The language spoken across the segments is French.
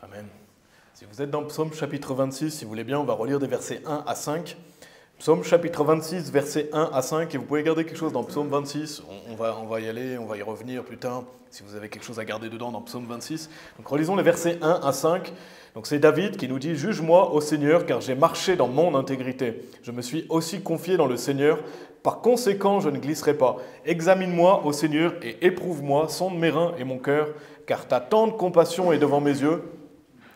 Amen. Si vous êtes dans Psaume chapitre 26, si vous voulez bien, on va relire des versets 1 à 5. Psaume chapitre 26, versets 1 à 5, et vous pouvez garder quelque chose dans Psaume 26, on va y aller, on va y revenir plus tard, si vous avez quelque chose à garder dedans dans Psaume 26. Donc relisons les versets 1 à 5. Donc c'est David qui nous dit « Juge-moi, ô Seigneur, car j'ai marché dans mon intégrité. Je me suis aussi confié dans le Seigneur. Par conséquent, je ne glisserai pas. Examine-moi, ô Seigneur, et éprouve-moi, sonde mes reins et mon cœur, car ta tendre compassion est devant mes yeux.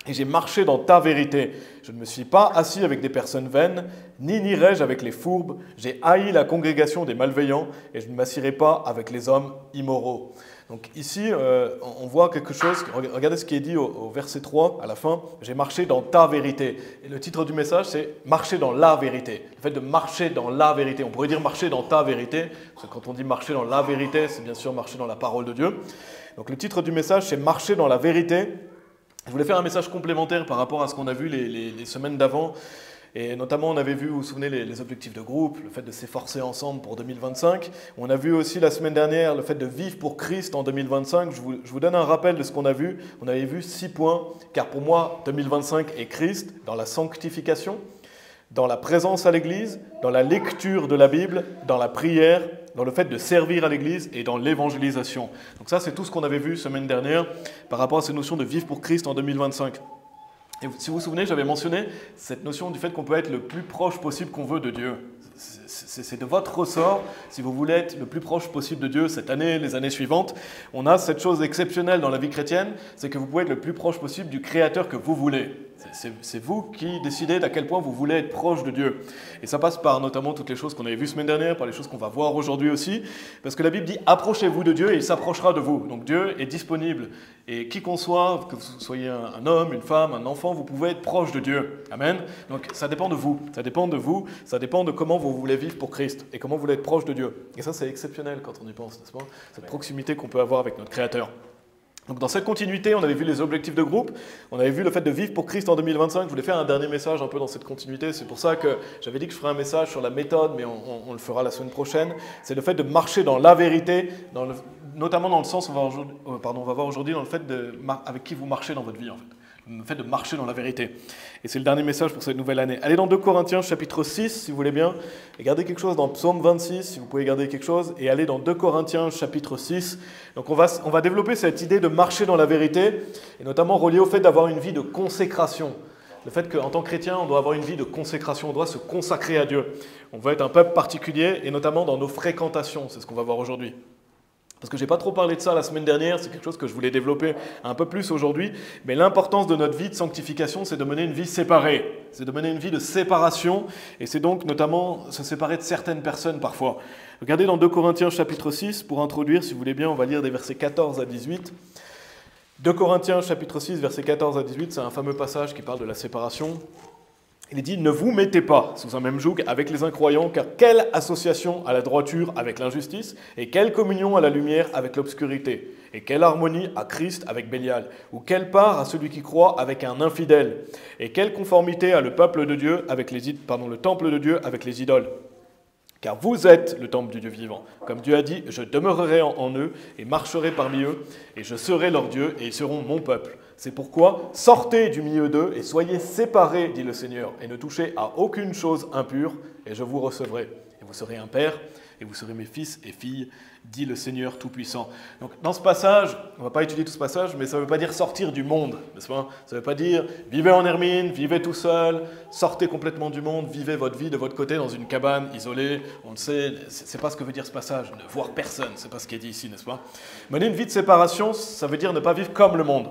Et j'ai marché dans ta vérité. Je ne me suis pas assis avec des personnes vaines, ni n'irai-je avec les fourbes. J'ai haï la congrégation des malveillants, et je ne m'assierai pas avec les hommes immoraux. » Donc ici, on voit quelque chose, regardez ce qui est dit au verset 3, à la fin, « J'ai marché dans ta vérité ». Et le titre du message, c'est « Marcher dans la vérité ». Le fait de marcher dans la vérité, on pourrait dire « marcher dans ta vérité », parce que quand on dit « marcher dans la vérité », c'est bien sûr marcher dans la parole de Dieu. Donc le titre du message, c'est « Marcher dans la vérité ». Je voulais faire un message complémentaire par rapport à ce qu'on a vu les semaines d'avant. Et notamment, on avait vu, vous vous souvenez, les objectifs de groupe, le fait de s'efforcer ensemble pour 2025. On a vu aussi la semaine dernière le fait de vivre pour Christ en 2025. Je vous donne un rappel de ce qu'on a vu. On avait vu 6 points, car pour moi, 2025 est Christ dans la sanctification, dans la présence à l'Église, dans la lecture de la Bible, dans la prière, dans le fait de servir à l'Église et dans l'évangélisation. Donc ça, c'est tout ce qu'on avait vu semaine dernière par rapport à cette notion de vivre pour Christ en 2025. Et si vous vous souvenez, j'avais mentionné cette notion du fait qu'on peut être le plus proche possible qu'on veut de Dieu. C'est de votre ressort, si vous voulez être le plus proche possible de Dieu cette année, les années suivantes. On a cette chose exceptionnelle dans la vie chrétienne, c'est que vous pouvez être le plus proche possible du Créateur que vous voulez. C'est vous qui décidez d'à quel point vous voulez être proche de Dieu. Et ça passe par notamment toutes les choses qu'on avait vues semaine dernière, par les choses qu'on va voir aujourd'hui aussi. Parce que la Bible dit « Approchez-vous de Dieu et il s'approchera de vous ». Donc Dieu est disponible. Et qui qu'on soit, que vous soyez un homme, une femme, un enfant, vous pouvez être proche de Dieu. Amen. Donc ça dépend de vous. Ça dépend de vous. Ça dépend de comment vous voulez vivre pour Christ et comment vous voulez être proche de Dieu. Et ça, c'est exceptionnel quand on y pense, n'est-ce pas? Cette proximité qu'on peut avoir avec notre Créateur. Donc dans cette continuité, on avait vu les objectifs de groupe, on avait vu le fait de vivre pour Christ en 2025. Je voulais faire un dernier message un peu dans cette continuité. C'est pour ça que j'avais dit que je ferais un message sur la méthode, mais on le fera la semaine prochaine. C'est le fait de marcher dans la vérité, notamment dans le sens, on va voir aujourd'hui dans le fait avec qui vous marchez dans votre vie en fait. Le fait de marcher dans la vérité. Et c'est le dernier message pour cette nouvelle année. Allez dans 2 Corinthiens chapitre 6, si vous voulez bien, et gardez quelque chose dans Psaume 26, si vous pouvez garder quelque chose, et allez dans 2 Corinthiens chapitre 6. Donc on va développer cette idée de marcher dans la vérité, et notamment relié au fait d'avoir une vie de consécration. Le fait qu'en tant que chrétien, on doit avoir une vie de consécration, on doit se consacrer à Dieu. On va être un peuple particulier, et notamment dans nos fréquentations, c'est ce qu'on va voir aujourd'hui. Parce que je n'ai pas trop parlé de ça la semaine dernière, c'est quelque chose que je voulais développer un peu plus aujourd'hui, mais l'importance de notre vie de sanctification, c'est de mener une vie séparée, c'est de mener une vie de séparation, et c'est donc notamment se séparer de certaines personnes parfois. Regardez dans 2 Corinthiens chapitre 6, pour introduire, si vous voulez bien, on va lire des versets 14 à 18. 2 Corinthiens chapitre 6, versets 14 à 18, c'est un fameux passage qui parle de la séparation. Il est dit « Ne vous mettez pas sous un même joug avec les incroyants, car quelle association à la droiture avec l'injustice, et quelle communion à la lumière avec l'obscurité, et quelle harmonie à Christ avec Bélial, ou quelle part à celui qui croit avec un infidèle, et quelle conformité à le temple de Dieu avec les idoles. Car vous êtes le temple du Dieu vivant. Comme Dieu a dit, je demeurerai en eux et marcherai parmi eux, et je serai leur Dieu, et ils seront mon peuple. C'est pourquoi, sortez du milieu d'eux et soyez séparés, dit le Seigneur, et ne touchez à aucune chose impure, et je vous recevrai. Et vous serez un père, et vous serez mes fils et filles, dit le Seigneur Tout-Puissant. Donc dans ce passage, on ne va pas étudier tout ce passage, mais ça ne veut pas dire sortir du monde, n'est-ce pas? Ça ne veut pas dire vivez en hermine, vivez tout seul, sortez complètement du monde, vivez votre vie de votre côté dans une cabane isolée. On le sait, ce n'est pas ce que veut dire ce passage, ne voir personne, ce n'est pas ce qui est dit ici, n'est-ce pas? Mener une vie de séparation, ça veut dire ne pas vivre comme le monde.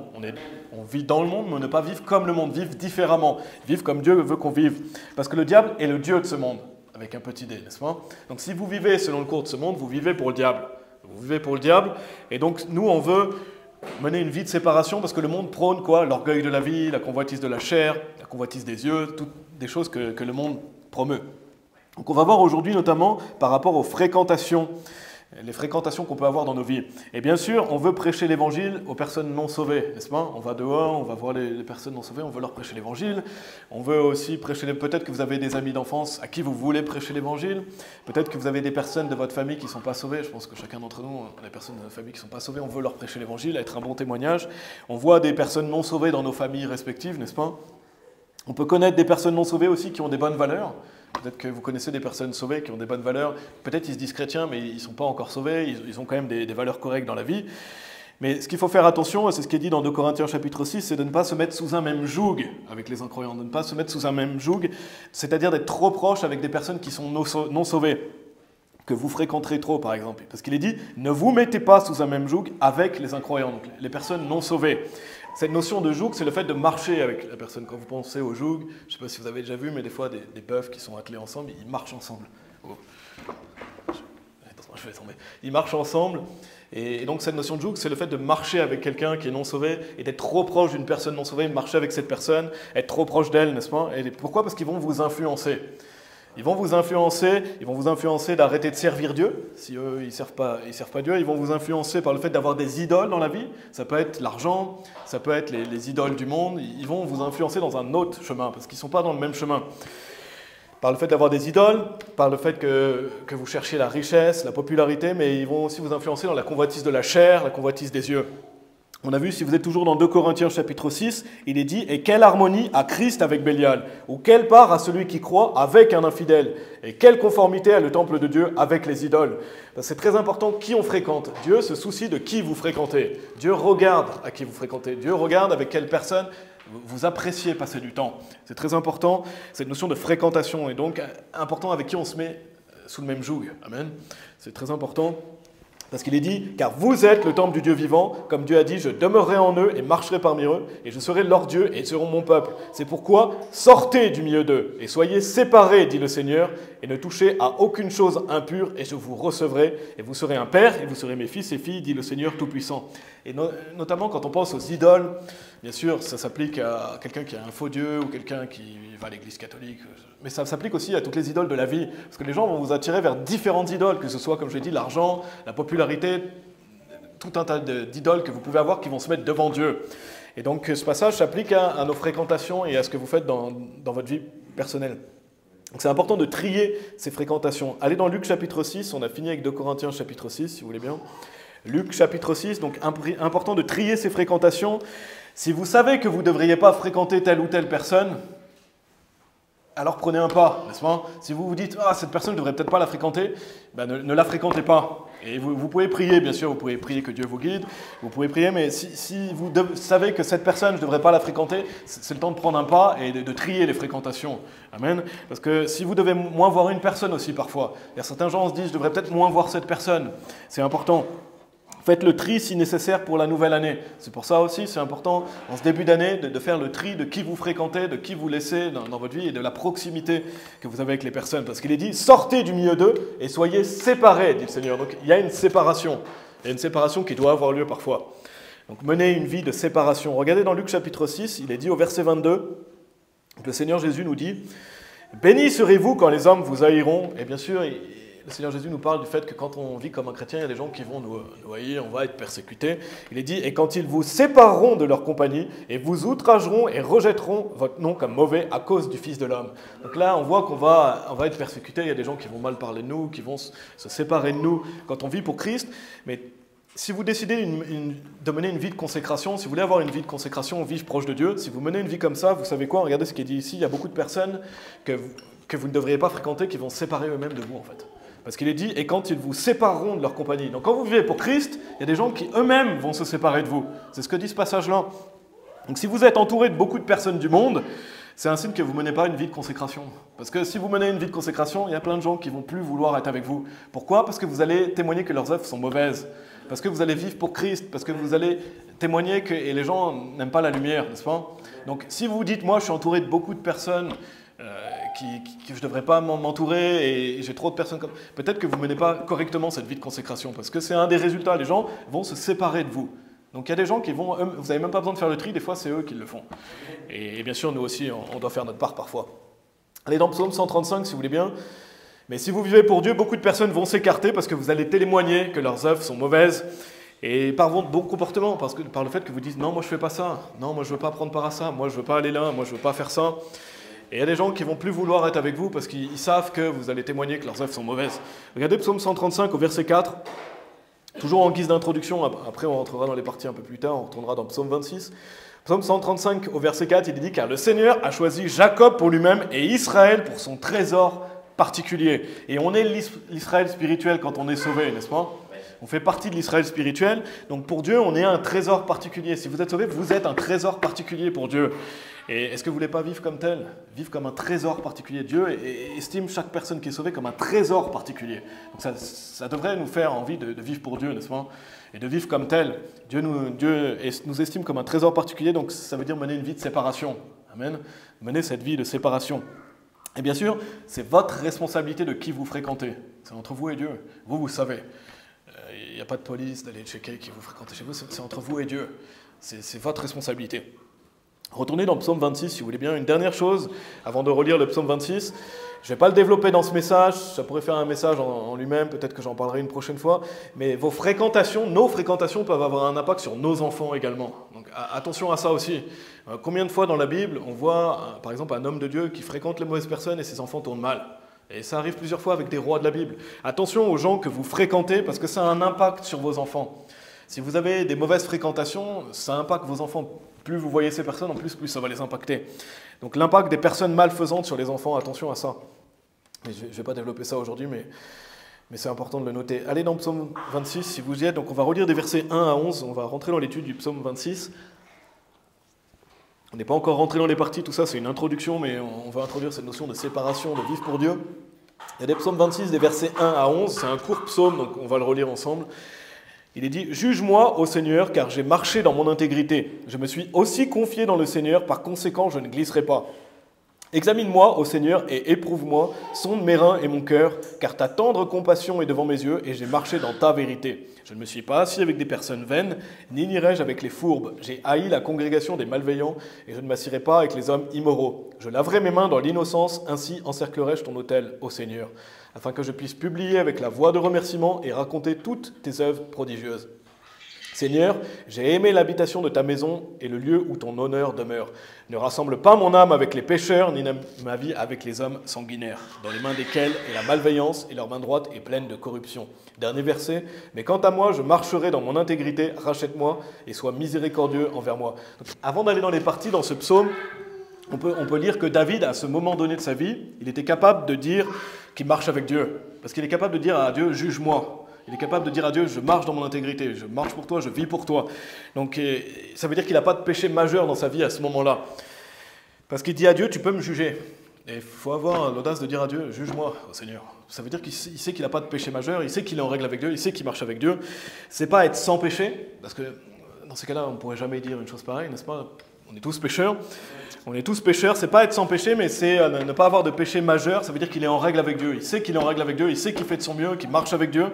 On vit dans le monde, mais ne pas vivre comme le monde, vivre différemment, vivre comme Dieu veut qu'on vive. Parce que le diable est le Dieu de ce monde. Avec un petit dé, n'est-ce pas? Donc si vous vivez selon le cours de ce monde, vous vivez pour le diable. Vous vivez pour le diable, et donc nous on veut mener une vie de séparation parce que le monde prône quoi? L'orgueil de la vie, la convoitise de la chair, la convoitise des yeux, toutes des choses que le monde promeut. Donc on va voir aujourd'hui notamment par rapport aux fréquentations. les fréquentations qu'on peut avoir dans nos vies. Et bien sûr, on veut prêcher l'évangile aux personnes non sauvées, n'est-ce pas? On va dehors, on va voir les personnes non sauvées, on veut leur prêcher l'évangile. On veut aussi prêcher, peut-être que vous avez des amis d'enfance à qui vous voulez prêcher l'évangile. Peut-être que vous avez des personnes de votre famille qui ne sont pas sauvées. Je pense que chacun d'entre nous, on a des personnes de notre famille qui ne sont pas sauvées, on veut leur prêcher l'évangile, être un bon témoignage. On voit des personnes non sauvées dans nos familles respectives, n'est-ce pas? On peut connaître des personnes non sauvées aussi qui ont des bonnes valeurs. Peut-être que vous connaissez des personnes sauvées qui ont des bonnes valeurs. Peut-être ils se disent chrétiens, mais ils ne sont pas encore sauvés. Ils ont quand même des valeurs correctes dans la vie. Mais ce qu'il faut faire attention, et c'est ce qui est dit dans 2 Corinthiens chapitre 6, c'est de ne pas se mettre sous un même joug avec les incroyants, de ne pas se mettre sous un même joug, c'est-à-dire d'être trop proche avec des personnes qui sont non sauvées, que vous fréquenterez trop par exemple. Parce qu'il est dit, ne vous mettez pas sous un même joug avec les incroyants, donc les personnes non sauvées. Cette notion de joug, c'est le fait de marcher avec la personne. Quand vous pensez au joug, je ne sais pas si vous avez déjà vu, mais des fois, des bœufs qui sont attelés ensemble, ils marchent ensemble. Oh. Je vais tomber. Ils marchent ensemble. Et donc, cette notion de joug, c'est le fait de marcher avec quelqu'un qui est non sauvé et d'être trop proche d'une personne non sauvée, marcher avec cette personne, être trop proche d'elle, n'est-ce pas? Et pourquoi? Parce qu'ils vont vous influencer. Ils vont vous influencer d'arrêter de servir Dieu. Si eux, ils servent pas Dieu, ils vont vous influencer par le fait d'avoir des idoles dans la vie. Ça peut être l'argent, ça peut être les idoles du monde. Ils vont vous influencer dans un autre chemin, parce qu'ils ne sont pas dans le même chemin. Par le fait d'avoir des idoles, par le fait que vous cherchiez la richesse, la popularité, mais ils vont aussi vous influencer dans la convoitise de la chair, la convoitise des yeux. On a vu, si vous êtes toujours dans 2 Corinthiens chapitre 6, il est dit « Et quelle harmonie a Christ avec Bélial » ou « Quelle part a celui qui croit avec un infidèle » et « Quelle conformité a le temple de Dieu avec les idoles » C'est très important qui on fréquente. Dieu se soucie de qui vous fréquentez. Dieu regarde à qui vous fréquentez. Dieu regarde avec quelle personne vous appréciez passer du temps. C'est très important, cette notion de fréquentation. Et donc, important avec qui on se met sous le même joug. Amen. C'est très important. Parce qu'il est dit, car vous êtes le temple du Dieu vivant, comme Dieu a dit, je demeurerai en eux et marcherai parmi eux, et je serai leur Dieu et ils seront mon peuple. C'est pourquoi sortez du milieu d'eux et soyez séparés, dit le Seigneur, et ne touchez à aucune chose impure, et je vous recevrai, et vous serez un père, et vous serez mes fils et filles, dit le Seigneur Tout-Puissant. Et notamment quand on pense aux idoles, bien sûr, ça s'applique à quelqu'un qui a un faux Dieu, ou quelqu'un qui va à l'église catholique, mais ça s'applique aussi à toutes les idoles de la vie, parce que les gens vont vous attirer vers différentes idoles, que ce soit, comme je l'ai dit, l'argent, la popularité, tout un tas d'idoles que vous pouvez avoir qui vont se mettre devant Dieu. Et donc ce passage s'applique à nos fréquentations et à ce que vous faites dans votre vie personnelle. Donc c'est important de trier ces fréquentations. Allez dans Luc chapitre 6, on a fini avec 2 Corinthiens chapitre 6, si vous voulez bien. Luc chapitre 6, donc important de trier ces fréquentations. Si vous savez que vous ne devriez pas fréquenter telle ou telle personne, alors prenez un pas, n'est-ce pas? Si vous vous dites « Ah, cette personne, je ne devrais peut-être pas la fréquenter », ben ne la fréquentez pas. Et vous pouvez prier, bien sûr, vous pouvez prier que Dieu vous guide, vous pouvez prier, mais si vous savez que cette personne, je ne devrais pas la fréquenter, c'est le temps de prendre un pas et de trier les fréquentations. Amen. Parce que si vous devez moins voir une personne aussi parfois, il y a certains gens qui se disent « Je devrais peut-être moins voir cette personne ». C'est important. Faites le tri si nécessaire pour la nouvelle année. C'est pour ça aussi, c'est important en ce début d'année de faire le tri de qui vous fréquentez, de qui vous laissez dans votre vie et de la proximité que vous avez avec les personnes. Parce qu'il est dit, sortez du milieu d'eux et soyez séparés, dit le Seigneur. Donc il y a une séparation. Il y a une séparation qui doit avoir lieu parfois. Donc menez une vie de séparation. Regardez dans Luc chapitre 6, il est dit au verset 22, le Seigneur Jésus nous dit, « Bénis serez-vous quand les hommes vous haïront » Et bien sûr, le Seigneur Jésus nous parle du fait que quand on vit comme un chrétien, il y a des gens qui vont nous haïr, on va être persécutés. Il est dit, et quand ils vous sépareront de leur compagnie, et vous outrageront et rejetteront votre nom comme mauvais à cause du Fils de l'homme. Donc là, on voit qu'on va être persécutés, il y a des gens qui vont mal parler de nous, qui vont se séparer de nous quand on vit pour Christ. Mais si vous décidez de mener une vie de consécration, si vous voulez avoir une vie de consécration, vivre proche de Dieu, si vous menez une vie comme ça, vous savez quoi? Regardez ce qui est dit ici, il y a beaucoup de personnes que vous ne devriez pas fréquenter qui vont se séparer eux-mêmes de vous en fait. Parce qu'il est dit, et quand ils vous sépareront de leur compagnie. Donc quand vous vivez pour Christ, il y a des gens qui eux-mêmes vont se séparer de vous. C'est ce que dit ce passage-là. Donc si vous êtes entouré de beaucoup de personnes du monde, c'est un signe que vous ne menez pas une vie de consécration. Parce que si vous menez une vie de consécration, il y a plein de gens qui ne vont plus vouloir être avec vous. Pourquoi? Parce que vous allez témoigner que leurs œuvres sont mauvaises. Parce que vous allez vivre pour Christ. Parce que vous allez témoigner que et les gens n'aiment pas la lumière, n'est-ce pas? Donc si vous vous dites, moi je suis entouré de beaucoup de personnes que je ne devrais pas m'entourer et j'ai trop de personnes comme... Peut-être que vous ne menez pas correctement cette vie de consécration parce que c'est un des résultats. Les gens vont se séparer de vous. Donc il y a des gens qui vont... Vous n'avez même pas besoin de faire le tri, des fois c'est eux qui le font. Et bien sûr, nous aussi, on doit faire notre part parfois. Allez dans Psaume 135, si vous voulez bien. Mais si vous vivez pour Dieu, beaucoup de personnes vont s'écarter parce que vous allez témoigner que leurs œuvres sont mauvaises. Et par votre bon comportement, par le fait que vous dites « Non, moi je ne fais pas ça. Non, moi je ne veux pas prendre part à ça. Moi je ne veux pas aller là. Moi je ne veux pas faire ça. » Et il y a des gens qui ne vont plus vouloir être avec vous parce qu'ils savent que vous allez témoigner que leurs œuvres sont mauvaises. Regardez Psaume 135 au verset 4. Toujours en guise d'introduction, après on rentrera dans les parties un peu plus tard, on retournera dans Psaume 26. Psaume 135 au verset 4, il dit « Car le Seigneur a choisi Jacob pour lui-même et Israël pour son trésor particulier. » Et on est l'Israël spirituel quand on est sauvé, n'est-ce pas? On fait partie de l'Israël spirituel. Donc pour Dieu, on est un trésor particulier. Si vous êtes sauvé, vous êtes un trésor particulier pour Dieu. Et est-ce que vous ne voulez pas vivre comme tel? Vivre comme un trésor particulier. Dieu estime chaque personne qui est sauvée comme un trésor particulier. Donc ça devrait nous faire envie de vivre pour Dieu, n'est-ce pas? Et de vivre comme tel. Dieu nous estime comme un trésor particulier, donc ça veut dire mener une vie de séparation. Amen. Mener cette vie de séparation. Et bien sûr, c'est votre responsabilité de qui vous fréquentez. C'est entre vous et Dieu. Vous savez. Il n'y a pas de police d'aller checker qui vous fréquentez chez vous. C'est entre vous et Dieu. C'est votre responsabilité. Retournez dans le psaume 26, si vous voulez bien. Une dernière chose, avant de relire le psaume 26. Je ne vais pas le développer dans ce message, ça pourrait faire un message en lui-même, peut-être que j'en parlerai une prochaine fois. Mais vos fréquentations, nos fréquentations peuvent avoir un impact sur nos enfants également. Donc attention à ça aussi. Combien de fois dans la Bible, on voit, par exemple, un homme de Dieu qui fréquente les mauvaises personnes et ses enfants tournent mal? Et ça arrive plusieurs fois avec des rois de la Bible. Attention aux gens que vous fréquentez, parce que ça a un impact sur vos enfants. Si vous avez des mauvaises fréquentations, ça impacte vos enfants. Plus vous voyez ces personnes, en plus ça va les impacter. Donc l'impact des personnes malfaisantes sur les enfants, attention à ça. Et je ne vais pas développer ça aujourd'hui, mais c'est important de le noter. Allez dans Psaume 26, si vous y êtes. Donc on va relire des versets 1 à 11. On va rentrer dans l'étude du Psaume 26. On n'est pas encore rentré dans les parties, tout ça c'est une introduction, mais on va introduire cette notion de séparation, de vivre pour Dieu. Il y a des Psaumes 26, des versets 1 à 11. C'est un court psaume, donc on va le relire ensemble. Il est dit « Juge-moi, ô Seigneur, car j'ai marché dans mon intégrité. Je me suis aussi confié dans le Seigneur, par conséquent je ne glisserai pas. Examine-moi, ô Seigneur, et éprouve-moi, sonde mes reins et mon cœur, car ta tendre compassion est devant mes yeux, et j'ai marché dans ta vérité. Je ne me suis pas assis avec des personnes vaines, ni n'irai-je avec les fourbes. J'ai haï la congrégation des malveillants, et je ne m'assirai pas avec les hommes immoraux. Je laverai mes mains dans l'innocence, ainsi encerclerai-je ton autel, ô Seigneur, afin que je puisse publier avec la voix de remerciement et raconter toutes tes œuvres prodigieuses. Seigneur, j'ai aimé l'habitation de ta maison et le lieu où ton honneur demeure. Ne rassemble pas mon âme avec les pécheurs, ni ma vie avec les hommes sanguinaires, dans les mains desquels est la malveillance et leur main droite est pleine de corruption. Dernier verset, mais quant à moi, je marcherai dans mon intégrité, rachète-moi et sois miséricordieux envers moi. Donc, avant d'aller dans les parties dans ce psaume, on peut lire que David, à ce moment donné de sa vie, il était capable de dire qu'il marche avec Dieu. Parce qu'il est capable de dire à Dieu, juge-moi. Il est capable de dire à Dieu, je marche dans mon intégrité, je marche pour toi, je vis pour toi. Donc ça veut dire qu'il n'a pas de péché majeur dans sa vie à ce moment-là. Parce qu'il dit à Dieu, tu peux me juger. Et il faut avoir l'audace de dire à Dieu, juge-moi, oh Seigneur. Ça veut dire qu'il sait qu'il n'a pas de péché majeur, il sait qu'il est en règle avec Dieu, il sait qu'il marche avec Dieu. C'est pas être sans péché, parce que dans ces cas-là, on ne pourrait jamais dire une chose pareille, n'est-ce pas? On est tous pécheurs. On est tous pécheurs, c'est pas être sans péché, mais c'est ne pas avoir de péché majeur, ça veut dire qu'il est en règle avec Dieu. Il sait qu'il est en règle avec Dieu, il sait qu'il fait de son mieux, qu'il marche avec Dieu.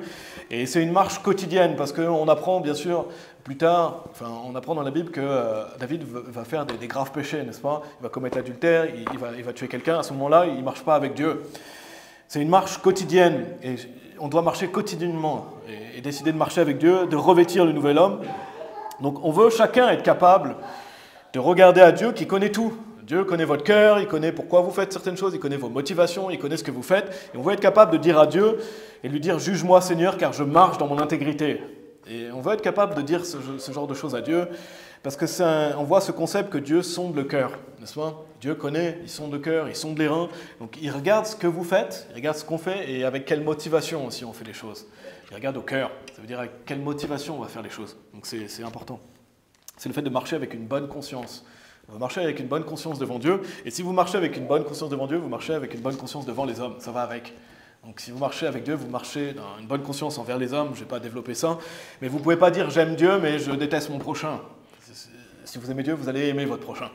Et c'est une marche quotidienne, parce qu'on apprend bien sûr plus tard, on apprend dans la Bible que David va faire des graves péchés, n'est-ce pas? Il va commettre l'adultère, il va tuer quelqu'un, à ce moment-là, il ne marche pas avec Dieu. C'est une marche quotidienne, et on doit marcher quotidiennement, et décider de marcher avec Dieu, de revêtir le nouvel homme. Donc on veut chacun être capable de regarder à Dieu qui connaît tout. Dieu connaît votre cœur, il connaît pourquoi vous faites certaines choses, il connaît vos motivations, il connaît ce que vous faites. Et on veut être capable de dire à Dieu et lui dire « Juge-moi Seigneur, car je marche dans mon intégrité ». Et on veut être capable de dire ce genre de choses à Dieu parce que on voit ce concept que Dieu sonde le cœur, n'est-ce pas? Dieu connaît, il sonde le cœur, il sonde les reins. Donc il regarde ce que vous faites, il regarde ce qu'on fait et avec quelle motivation aussi on fait les choses. Il regarde au cœur, ça veut dire avec quelle motivation on va faire les choses. Donc c'est important. C'est le fait de marcher avec une bonne conscience. On va marcher avec une bonne conscience devant Dieu. Et si vous marchez avec une bonne conscience devant Dieu, vous marchez avec une bonne conscience devant les hommes. Ça va avec. Donc si vous marchez avec Dieu, vous marchez dans une bonne conscience envers les hommes. Je ne vais pas développer ça. Mais vous ne pouvez pas dire « j'aime Dieu, mais je déteste mon prochain ». Si vous aimez Dieu, vous allez aimer votre prochain.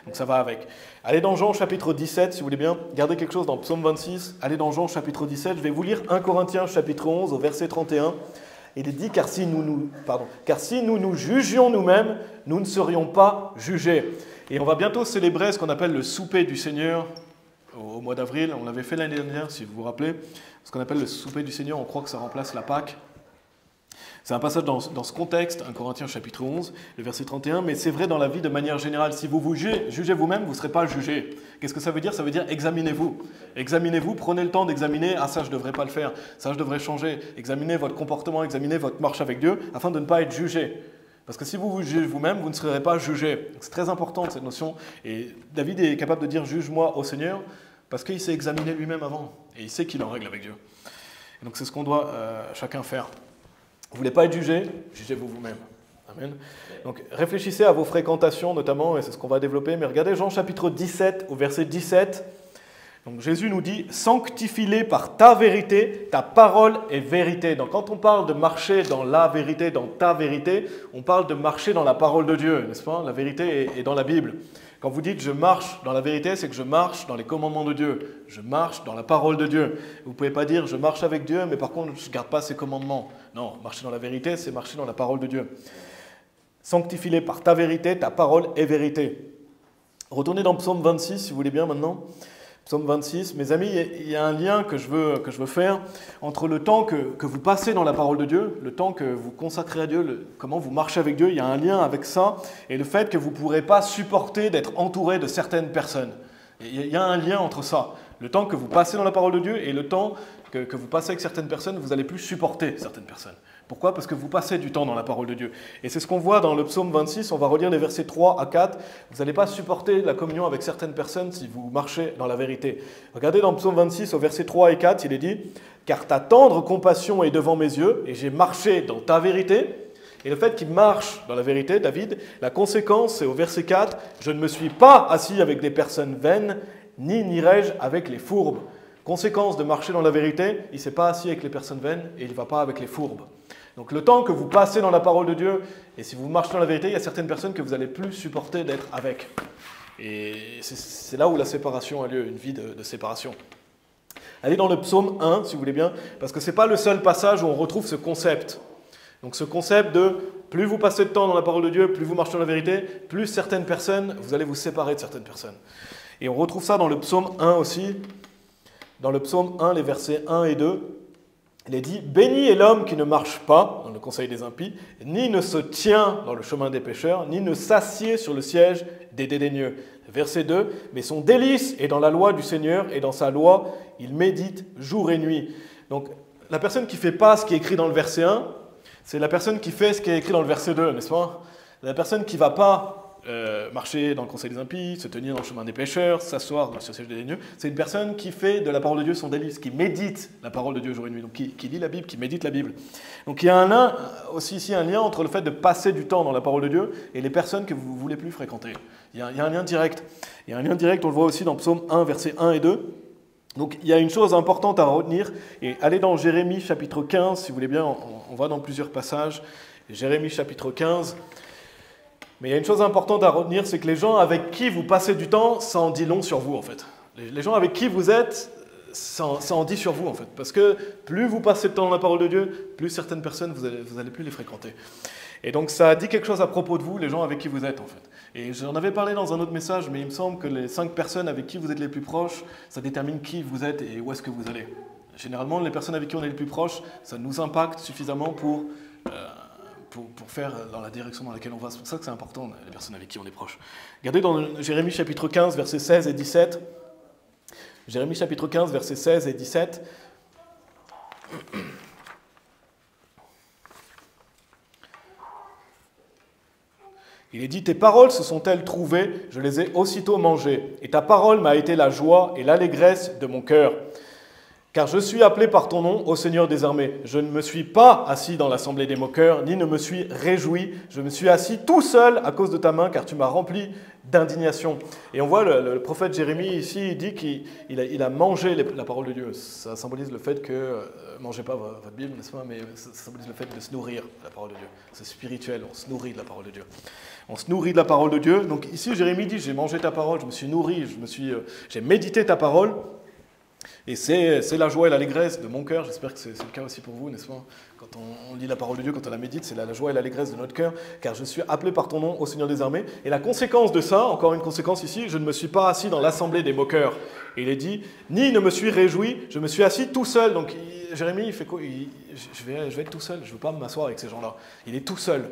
Donc ça va avec. Allez dans Jean chapitre 17, si vous voulez bien. Gardez quelque chose dans Psaume 26. Allez dans Jean chapitre 17. Je vais vous lire 1 Corinthiens chapitre 11 au verset 31. Il est dit, car si nous nous jugions nous-mêmes, nous ne serions pas jugés. Et on va bientôt célébrer ce qu'on appelle le souper du Seigneur au mois d'avril. On l'avait fait l'année dernière, si vous vous rappelez. Ce qu'on appelle le souper du Seigneur, on croit que ça remplace la Pâque. C'est un passage dans ce contexte, 1 Corinthiens chapitre 11, le verset 31, mais c'est vrai dans la vie de manière générale. Si vous vous jugez vous-même, vous ne serez pas jugé. Qu'est-ce que ça veut dire? Ça veut dire examinez-vous. Examinez-vous, prenez le temps d'examiner. Ah, ça, je ne devrais pas le faire. Ça, je devrais changer. Examinez votre comportement, examinez votre marche avec Dieu, afin de ne pas être jugé. Parce que si vous vous jugez vous-même, vous ne serez pas jugé. C'est très important, cette notion. Et David est capable de dire « Juge-moi, ô Seigneur », parce qu'il s'est examiné lui-même avant. Et il sait qu'il est en règle avec Dieu. Et donc c'est ce qu'on doit chacun faire. Vous ne voulez pas être jugé, jugez-vous vous-même. Amen. Donc réfléchissez à vos fréquentations notamment, et c'est ce qu'on va développer. Mais regardez Jean chapitre 17 au verset 17. Donc Jésus nous dit « Sanctifie-les par ta vérité, ta parole est vérité ». Donc quand on parle de marcher dans la vérité, dans ta vérité, on parle de marcher dans la parole de Dieu, n'est-ce pas? La vérité est dans la Bible. Quand vous dites « je marche dans la vérité », c'est que je marche dans les commandements de Dieu. Je marche dans la parole de Dieu. Vous ne pouvez pas dire « je marche avec Dieu, mais par contre je ne garde pas ses commandements ». Non, marcher dans la vérité, c'est marcher dans la parole de Dieu. Sanctifie-les par ta vérité, ta parole est vérité. Retournez dans Psaume 26, si vous voulez bien maintenant. Psaume 26. Mes amis, il y a un lien que je veux faire entre le temps que vous passez dans la parole de Dieu, le temps que vous consacrez à Dieu, comment vous marchez avec Dieu, il y a un lien avec ça, et le fait que vous ne pourrez pas supporter d'être entouré de certaines personnes. Il y a un lien entre ça. Le temps que vous passez dans la parole de Dieu et le temps que vous passez avec certaines personnes, vous n'allez plus supporter certaines personnes. Pourquoi? Parce que vous passez du temps dans la parole de Dieu. Et c'est ce qu'on voit dans le psaume 26, on va relire les versets 3 à 4. Vous n'allez pas supporter la communion avec certaines personnes si vous marchez dans la vérité. Regardez dans le psaume 26, au verset 3 et 4, il est dit « Car ta tendre compassion est devant mes yeux, et j'ai marché dans ta vérité ». Et le fait qu'il marche dans la vérité, David, la conséquence, c'est au verset 4, « Je ne me suis pas assis avec des personnes vaines, ni n'irai-je avec les fourbes ». Conséquence de marcher dans la vérité, il ne s'est pas assis avec les personnes vaines et il ne va pas avec les fourbes. Donc le temps que vous passez dans la parole de Dieu, et si vous marchez dans la vérité, il y a certaines personnes que vous n'allez plus supporter d'être avec. Et c'est là où la séparation a lieu, une vie de séparation. Allez dans le psaume 1, si vous voulez bien, parce que ce n'est pas le seul passage où on retrouve ce concept. Donc ce concept de plus vous passez de temps dans la parole de Dieu, plus vous marchez dans la vérité, plus certaines personnes, vous allez vous séparer de certaines personnes. Et on retrouve ça dans le psaume 1 aussi. Dans le psaume 1, les versets 1 et 2, il est dit « Béni est l'homme qui ne marche pas dans le conseil des impies, ni ne se tient dans le chemin des pécheurs, ni ne s'assied sur le siège des dédaigneux. » Verset 2, « Mais son délice est dans la loi du Seigneur, et dans sa loi, il médite jour et nuit. » Donc, la personne qui ne fait pas ce qui est écrit dans le verset 1, c'est la personne qui fait ce qui est écrit dans le verset 2, n'est-ce pas? La personne qui ne va pas marcher dans le conseil des impies, se tenir dans le chemin des pécheurs, s'asseoir dans le siège des dédaigneux, c'est une personne qui fait de la parole de Dieu son délice, qui médite la parole de Dieu jour et nuit, donc qui lit la Bible, qui médite la Bible. Donc il y a aussi ici un lien entre le fait de passer du temps dans la parole de Dieu et les personnes que vous ne voulez plus fréquenter. Il y a un lien direct. Il y a un lien direct, on le voit aussi dans Psaume 1, versets 1 et 2. Donc il y a une chose importante à retenir, et allez dans Jérémie chapitre 15, si vous voulez bien, on va dans plusieurs passages. Jérémie chapitre 15. Mais il y a une chose importante à retenir, c'est que les gens avec qui vous passez du temps, ça en dit long sur vous en fait. Les gens avec qui vous êtes, ça en dit sur vous en fait. Parce que plus vous passez de temps dans la parole de Dieu, plus certaines personnes, vous allez plus les fréquenter. Et donc ça dit quelque chose à propos de vous, les gens avec qui vous êtes en fait. Et j'en avais parlé dans un autre message, mais il me semble que les 5 personnes avec qui vous êtes les plus proches, ça détermine qui vous êtes et où est-ce que vous allez. Généralement, les personnes avec qui on est les plus proches, ça nous impacte suffisamment pour faire dans la direction dans laquelle on va. C'est pour ça que c'est important, les personnes avec qui on est proche. Regardez dans Jérémie chapitre 15, versets 16 et 17. Jérémie chapitre 15, versets 16 et 17. Il est dit, « Tes paroles se sont-elles trouvées, je les ai aussitôt mangées, et ta parole m'a été la joie et l'allégresse de mon cœur. Car je suis appelé par ton nom, ô Seigneur des armées. Je ne me suis pas assis dans l'assemblée des moqueurs, ni ne me suis réjoui. Je me suis assis tout seul à cause de ta main, car tu m'as rempli d'indignation. » Et on voit le prophète Jérémie ici, il dit qu'il a mangé la parole de Dieu. Ça symbolise le fait que, mangez pas votre Bible, n'est-ce pas, mais ça symbolise le fait de se nourrir de la parole de Dieu. C'est spirituel, on se nourrit de la parole de Dieu. On se nourrit de la parole de Dieu. Donc ici, Jérémie dit, j'ai mangé ta parole, je me suis nourri, j'ai médité ta parole. Et c'est la joie et l'allégresse de mon cœur, j'espère que c'est le cas aussi pour vous, n'est-ce pas? Quand on lit la parole de Dieu, quand on la médite, c'est la joie et l'allégresse de notre cœur, car je suis appelé par ton nom, ô Seigneur des armées. Et la conséquence de ça, encore une conséquence ici, je ne me suis pas assis dans l'assemblée des moqueurs. Et il est dit, ni ne me suis réjoui, je me suis assis tout seul. Donc Jérémie, il fait quoi? Je vais être tout seul, je ne veux pas m'asseoir avec ces gens-là. Il est tout seul.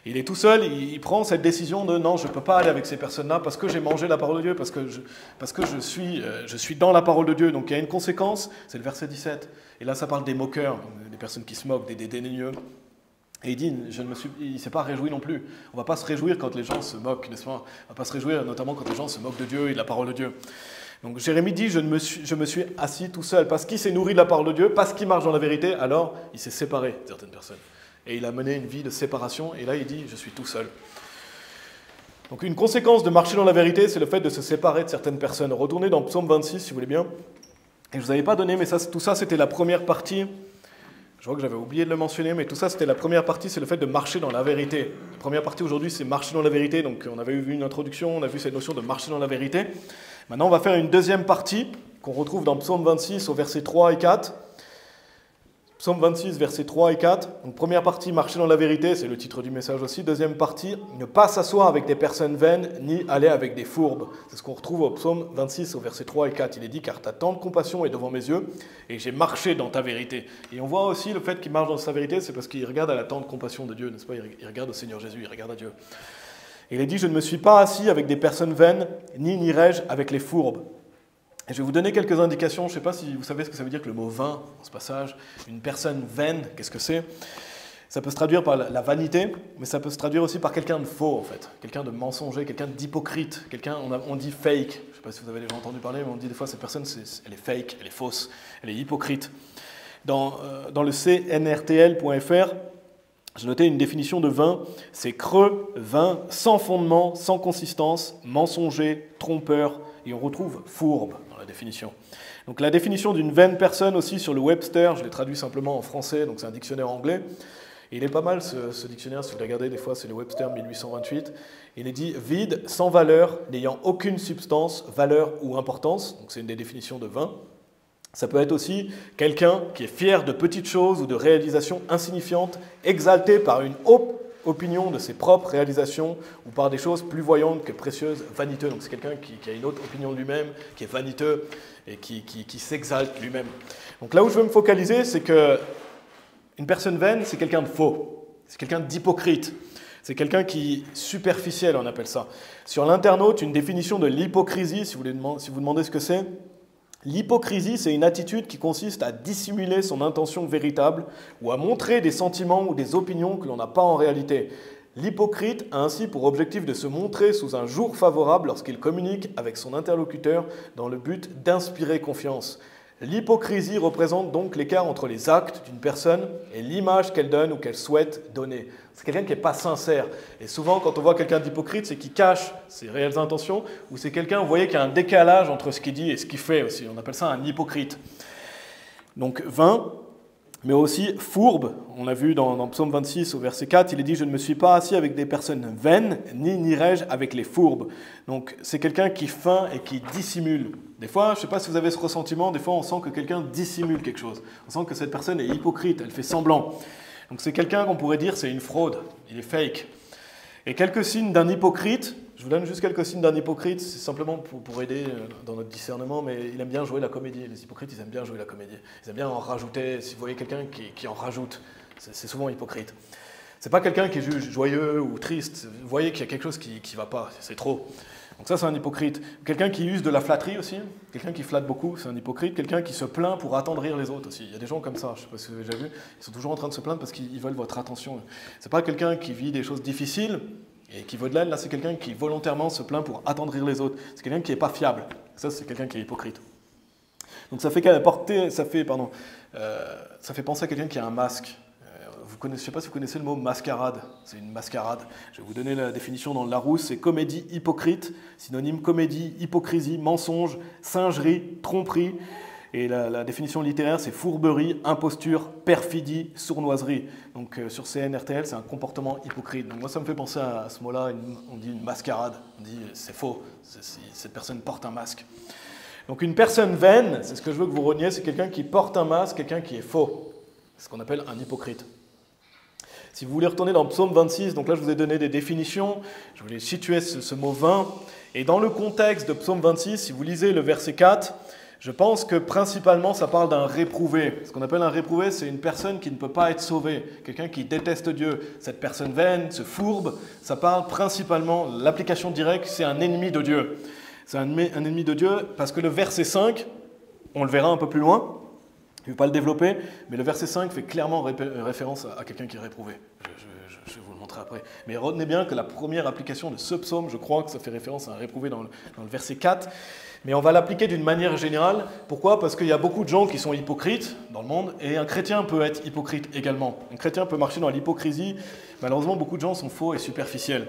Il est tout seul, il prend cette décision de non, je ne peux pas aller avec ces personnes-là parce que j'ai mangé la parole de Dieu, parce que je suis dans la parole de Dieu. Donc il y a une conséquence, c'est le verset 17. Et là, ça parle des moqueurs, des personnes qui se moquent, des dédaigneux. Et il dit, il ne s'est pas réjoui non plus. On ne va pas se réjouir quand les gens se moquent, n'est-ce pas? On ne va pas se réjouir notamment quand les gens se moquent de Dieu et de la parole de Dieu. Donc Jérémie dit, je me suis assis tout seul parce qu'il s'est nourri de la parole de Dieu, parce qu'il marche dans la vérité, alors il s'est séparé de certaines personnes. Et il a mené une vie de séparation, et là il dit, je suis tout seul. Donc une conséquence de marcher dans la vérité, c'est le fait de se séparer de certaines personnes. Retournez dans Psaume 26, si vous voulez bien. Et je ne vous avais pas donné, mais tout ça c'était la première partie. Je crois que j'avais oublié de le mentionner, mais tout ça c'était la première partie, c'est le fait de marcher dans la vérité. La première partie aujourd'hui, c'est marcher dans la vérité. Donc on avait vu une introduction, on a vu cette notion de marcher dans la vérité. Maintenant on va faire une deuxième partie, qu'on retrouve dans Psaume 26 au versets 3 et 4. Psaume 26, versets 3 et 4. Donc, première partie, marcher dans la vérité, c'est le titre du message aussi. Deuxième partie, ne pas s'asseoir avec des personnes vaines, ni aller avec des fourbes. C'est ce qu'on retrouve au Psaume 26, au versets 3 et 4. Il est dit, car ta tendre compassion est devant mes yeux, et j'ai marché dans ta vérité. Et on voit aussi le fait qu'il marche dans sa vérité, c'est parce qu'il regarde à la tendre compassion de Dieu, n'est-ce pas? Il regarde au Seigneur Jésus, il regarde à Dieu. Et il est dit, je ne me suis pas assis avec des personnes vaines, ni n'irai-je avec les fourbes. Et je vais vous donner quelques indications. Je ne sais pas si vous savez ce que ça veut dire que le mot vain dans ce passage. Une personne vaine, qu'est-ce que c'est? Ça peut se traduire par la vanité, mais ça peut se traduire aussi par quelqu'un de faux, en fait. Quelqu'un de mensonger, quelqu'un d'hypocrite. On dit fake. Je ne sais pas si vous avez déjà entendu parler, mais on dit des fois cette personne, elle est fake, elle est fausse, elle est hypocrite. Dans le cnrtl.fr, j'ai noté une définition de vain. C'est creux, vain, sans fondement, sans consistance, mensonger, trompeur. Et on retrouve fourbe dans la définition. Donc la définition d'une vaine personne aussi sur le Webster, je l'ai traduit simplement en français, donc c'est un dictionnaire anglais. Et il est pas mal ce dictionnaire, si vous le regardez des fois, c'est le Webster 1828. Il est dit vide, sans valeur, n'ayant aucune substance, valeur ou importance. Donc c'est une des définitions de vain. Ça peut être aussi quelqu'un qui est fier de petites choses ou de réalisations insignifiantes, exalté par une haute opinion de ses propres réalisations ou par des choses plus voyantes que précieuses, vaniteux. Donc c'est quelqu'un qui a une autre opinion de lui-même, qui est vaniteux et qui s'exalte lui-même. Donc là où je veux me focaliser, c'est que une personne vaine, c'est quelqu'un de faux, c'est quelqu'un d'hypocrite, c'est quelqu'un qui est superficiel, on appelle ça. Sur l'internaute, une définition de l'hypocrisie, si vous demandez ce que c'est, l'hypocrisie, c'est une attitude qui consiste à dissimuler son intention véritable ou à montrer des sentiments ou des opinions que l'on n'a pas en réalité. L'hypocrite a ainsi pour objectif de se montrer sous un jour favorable lorsqu'il communique avec son interlocuteur dans le but d'inspirer confiance. L'hypocrisie représente donc l'écart entre les actes d'une personne et l'image qu'elle donne ou qu'elle souhaite donner. C'est quelqu'un qui n'est pas sincère. Et souvent, quand on voit quelqu'un d'hypocrite, c'est qu'il cache ses réelles intentions, ou c'est quelqu'un, vous voyez, qu'il y a un décalage entre ce qu'il dit et ce qu'il fait aussi. On appelle ça un hypocrite. Donc, vain, mais aussi fourbe. On l'a vu dans Psaume 26 au verset 4, il est dit « Je ne me suis pas assis avec des personnes vaines, ni n'irai-je avec les fourbes ». Donc, c'est quelqu'un qui feint et qui dissimule. Des fois, je ne sais pas si vous avez ce ressentiment, des fois on sent que quelqu'un dissimule quelque chose. On sent que cette personne est hypocrite, elle fait semblant. Donc c'est quelqu'un qu'on pourrait dire c'est une fraude, il est fake. Et quelques signes d'un hypocrite, je vous donne juste quelques signes d'un hypocrite, c'est simplement pour aider dans notre discernement, mais il aime bien jouer la comédie. Les hypocrites, ils aiment bien jouer la comédie. Ils aiment bien en rajouter. Si vous voyez quelqu'un qui en rajoute, c'est souvent hypocrite. C'est pas quelqu'un qui est juste joyeux ou triste. Vous voyez qu'il y a quelque chose qui ne va pas, c'est trop. Donc ça, c'est un hypocrite. Quelqu'un qui use de la flatterie aussi, quelqu'un qui flatte beaucoup, c'est un hypocrite. Quelqu'un qui se plaint pour attendrir les autres aussi. Il y a des gens comme ça, je ne sais pas si vous avez déjà vu, ils sont toujours en train de se plaindre parce qu'ils veulent votre attention. C'est pas quelqu'un qui vit des choses difficiles et qui vaut de l'aide, là c'est quelqu'un qui volontairement se plaint pour attendrir les autres. C'est quelqu'un qui n'est pas fiable. Ça, c'est quelqu'un qui est hypocrite. Donc ça fait penser à quelqu'un qui a un masque. Je ne sais pas si vous connaissez le mot mascarade, c'est une mascarade. Je vais vous donner la définition dans le Larousse, c'est comédie hypocrite, synonyme comédie, hypocrisie, mensonge, singerie, tromperie. Et la définition littéraire, c'est fourberie, imposture, perfidie, sournoiserie. Donc sur CNRTL, c'est un comportement hypocrite. Donc moi, ça me fait penser à ce mot-là, on dit une mascarade, on dit c'est faux, cette personne porte un masque. Donc une personne vaine, c'est ce que je veux que vous reteniez, c'est quelqu'un qui porte un masque, quelqu'un qui est faux. C'est ce qu'on appelle un hypocrite. Si vous voulez retourner dans Psaume 26, donc là je vous ai donné des définitions, je voulais situer ce mot vain, et dans le contexte de Psaume 26, si vous lisez le verset 4, je pense que principalement ça parle d'un réprouvé. Ce qu'on appelle un réprouvé, c'est une personne qui ne peut pas être sauvée, quelqu'un qui déteste Dieu. Cette personne vaine, ce fourbe, ça parle principalement, l'application directe, c'est un ennemi de Dieu. C'est un ennemi de Dieu parce que le verset 5, on le verra un peu plus loin, je ne vais pas le développer, mais le verset 5 fait clairement référence à quelqu'un qui est réprouvé. Je vais vous le montrer après. Mais retenez bien que la première application de ce psaume, je crois que ça fait référence à un réprouvé dans le verset 4. Mais on va l'appliquer d'une manière générale. Pourquoi? Parce qu'il y a beaucoup de gens qui sont hypocrites dans le monde, et un chrétien peut être hypocrite également. Un chrétien peut marcher dans l'hypocrisie. Malheureusement, beaucoup de gens sont faux et superficiels.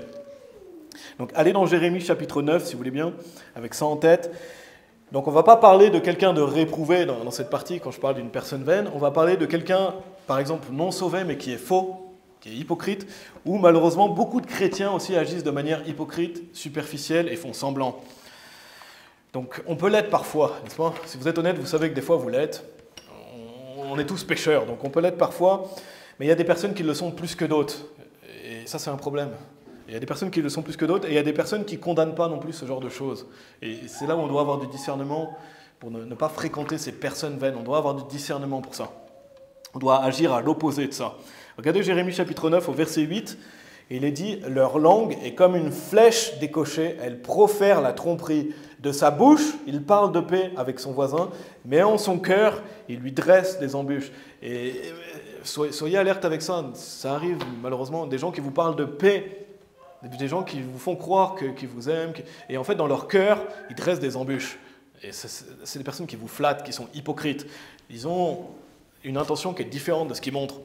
Donc allez dans Jérémie chapitre 9, si vous voulez bien, avec ça en tête. Donc on ne va pas parler de quelqu'un de réprouvé dans cette partie, quand je parle d'une personne vaine. On va parler de quelqu'un, par exemple, non sauvé, mais qui est faux, qui est hypocrite, où malheureusement beaucoup de chrétiens aussi agissent de manière hypocrite, superficielle et font semblant. Donc on peut l'être parfois, n'est-ce pas? Si vous êtes honnête, vous savez que des fois vous l'êtes. On est tous pécheurs, donc on peut l'être parfois, mais il y a des personnes qui le sont plus que d'autres. Et ça, c'est un problème. Il y a des personnes qui le sont plus que d'autres, et il y a des personnes qui ne condamnent pas non plus ce genre de choses. Et c'est là où on doit avoir du discernement pour ne pas fréquenter ces personnes vaines. On doit avoir du discernement pour ça. On doit agir à l'opposé de ça. Regardez Jérémie chapitre 9 au verset 8, et il est dit « Leur langue est comme une flèche décochée, elle profère la tromperie. De sa bouche, il parle de paix avec son voisin, mais en son cœur, il lui dresse des embûches. » Et soyez alerte avec ça. Ça arrive malheureusement, des gens qui vous parlent de paix, des gens qui vous font croire qu'ils vous aiment, et en fait dans leur cœur, ils dressent des embûches. Et c'est des personnes qui vous flattent, qui sont hypocrites. Ils ont une intention qui est différente de ce qu'ils montrent.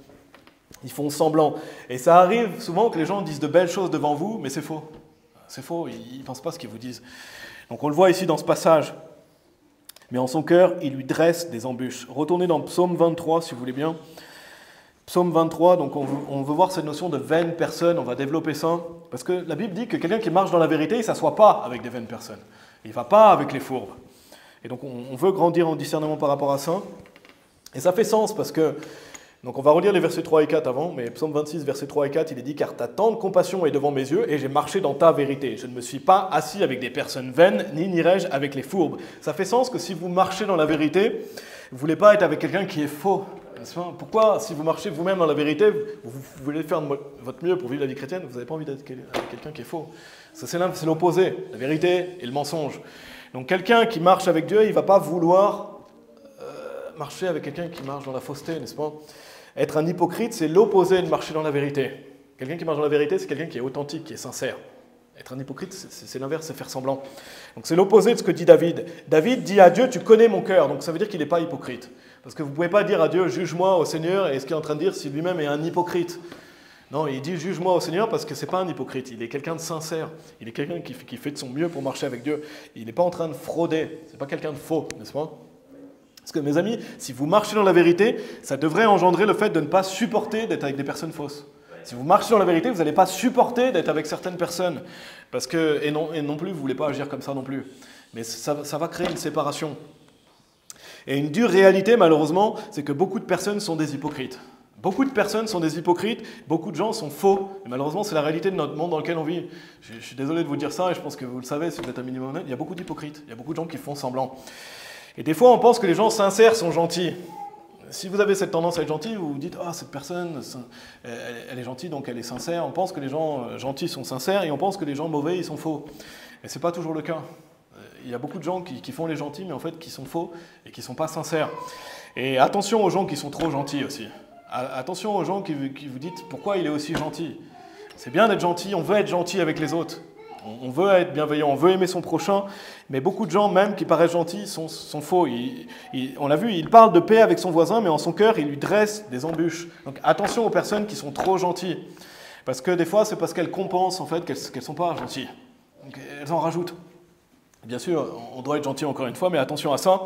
Ils font semblant. Et ça arrive souvent que les gens disent de belles choses devant vous, mais c'est faux. C'est faux, ils ne pensent pas ce qu'ils vous disent. Donc on le voit ici dans ce passage. Mais en son cœur, il lui dresse des embûches. Retournez dans Psaume 23, si vous voulez bien. Psaume 23, donc on veut voir cette notion de vaine personne, on va développer ça. Parce que la Bible dit que quelqu'un qui marche dans la vérité, il ne s'assoit pas avec des vaines personnes. Il ne va pas avec les fourbes. Et donc on veut grandir en discernement par rapport à ça. Et ça fait sens parce que, donc on va relire les versets 3 et 4 avant, mais Psaume 26, versets 3 et 4, il est dit « Car ta tente compassion est devant mes yeux, et j'ai marché dans ta vérité. Je ne me suis pas assis avec des personnes vaines, ni n'irai-je avec les fourbes. » Ça fait sens que si vous marchez dans la vérité, vous ne voulez pas être avec quelqu'un qui est faux. Pourquoi, si vous marchez vous-même dans la vérité, vous voulez faire votre mieux pour vivre la vie chrétienne, vous n'avez pas envie d'être avec quelqu'un qui est faux? C'est l'opposé, la vérité et le mensonge. Donc quelqu'un qui marche avec Dieu, il ne va pas vouloir marcher avec quelqu'un qui marche dans la fausseté, n'est-ce pas? Être un hypocrite, c'est l'opposé de marcher dans la vérité. Quelqu'un qui marche dans la vérité, c'est quelqu'un qui est authentique, qui est sincère. Être un hypocrite, c'est l'inverse, c'est faire semblant. Donc c'est l'opposé de ce que dit David. David dit à Dieu, tu connais mon cœur, donc ça veut dire qu'il n'est pas hypocrite. Parce que vous ne pouvez pas dire à Dieu, juge-moi au Seigneur, et ce qu'il est en train de dire, si lui-même est un hypocrite. Non, il dit, juge-moi au Seigneur, parce que ce n'est pas un hypocrite, il est quelqu'un de sincère. Il est quelqu'un qui fait de son mieux pour marcher avec Dieu. Il n'est pas en train de frauder, ce n'est pas quelqu'un de faux, n'est-ce pas? Parce que mes amis, si vous marchez dans la vérité, ça devrait engendrer le fait de ne pas supporter d'être avec des personnes fausses. Si vous marchez dans la vérité, vous n'allez pas supporter d'être avec certaines personnes. Parce que, et non plus, vous ne voulez pas agir comme ça non plus. Mais ça va créer une séparation. Et une dure réalité, malheureusement, c'est que beaucoup de personnes sont des hypocrites. Beaucoup de personnes sont des hypocrites, beaucoup de gens sont faux. Et malheureusement, c'est la réalité de notre monde dans lequel on vit. Je suis désolé de vous dire ça, et je pense que vous le savez si vous êtes un minimum honnête, il y a beaucoup d'hypocrites, il y a beaucoup de gens qui font semblant. Et des fois, on pense que les gens sincères sont gentils. Si vous avez cette tendance à être gentil, vous vous dites « Ah, cette personne, elle est gentille, donc elle est sincère. » On pense que les gens gentils sont sincères et on pense que les gens mauvais, ils sont faux. Mais ce n'est pas toujours le cas. Il y a beaucoup de gens qui font les gentils, mais en fait qui sont faux et qui ne sont pas sincères. Et attention aux gens qui sont trop gentils aussi. Attention aux gens qui vous dites « Pourquoi il est aussi gentil ?» C'est bien d'être gentil, on veut être gentil avec les autres. On veut être bienveillant, on veut aimer son prochain, mais beaucoup de gens, même qui paraissent gentils, sont faux. On l'a vu, il parle de paix avec son voisin, mais en son cœur, il lui dresse des embûches. Donc attention aux personnes qui sont trop gentilles, parce que des fois, c'est parce qu'elles compensent en fait qu'elles ne sont pas gentilles. Donc, elles en rajoutent. Bien sûr, on doit être gentil encore une fois, mais attention à ça.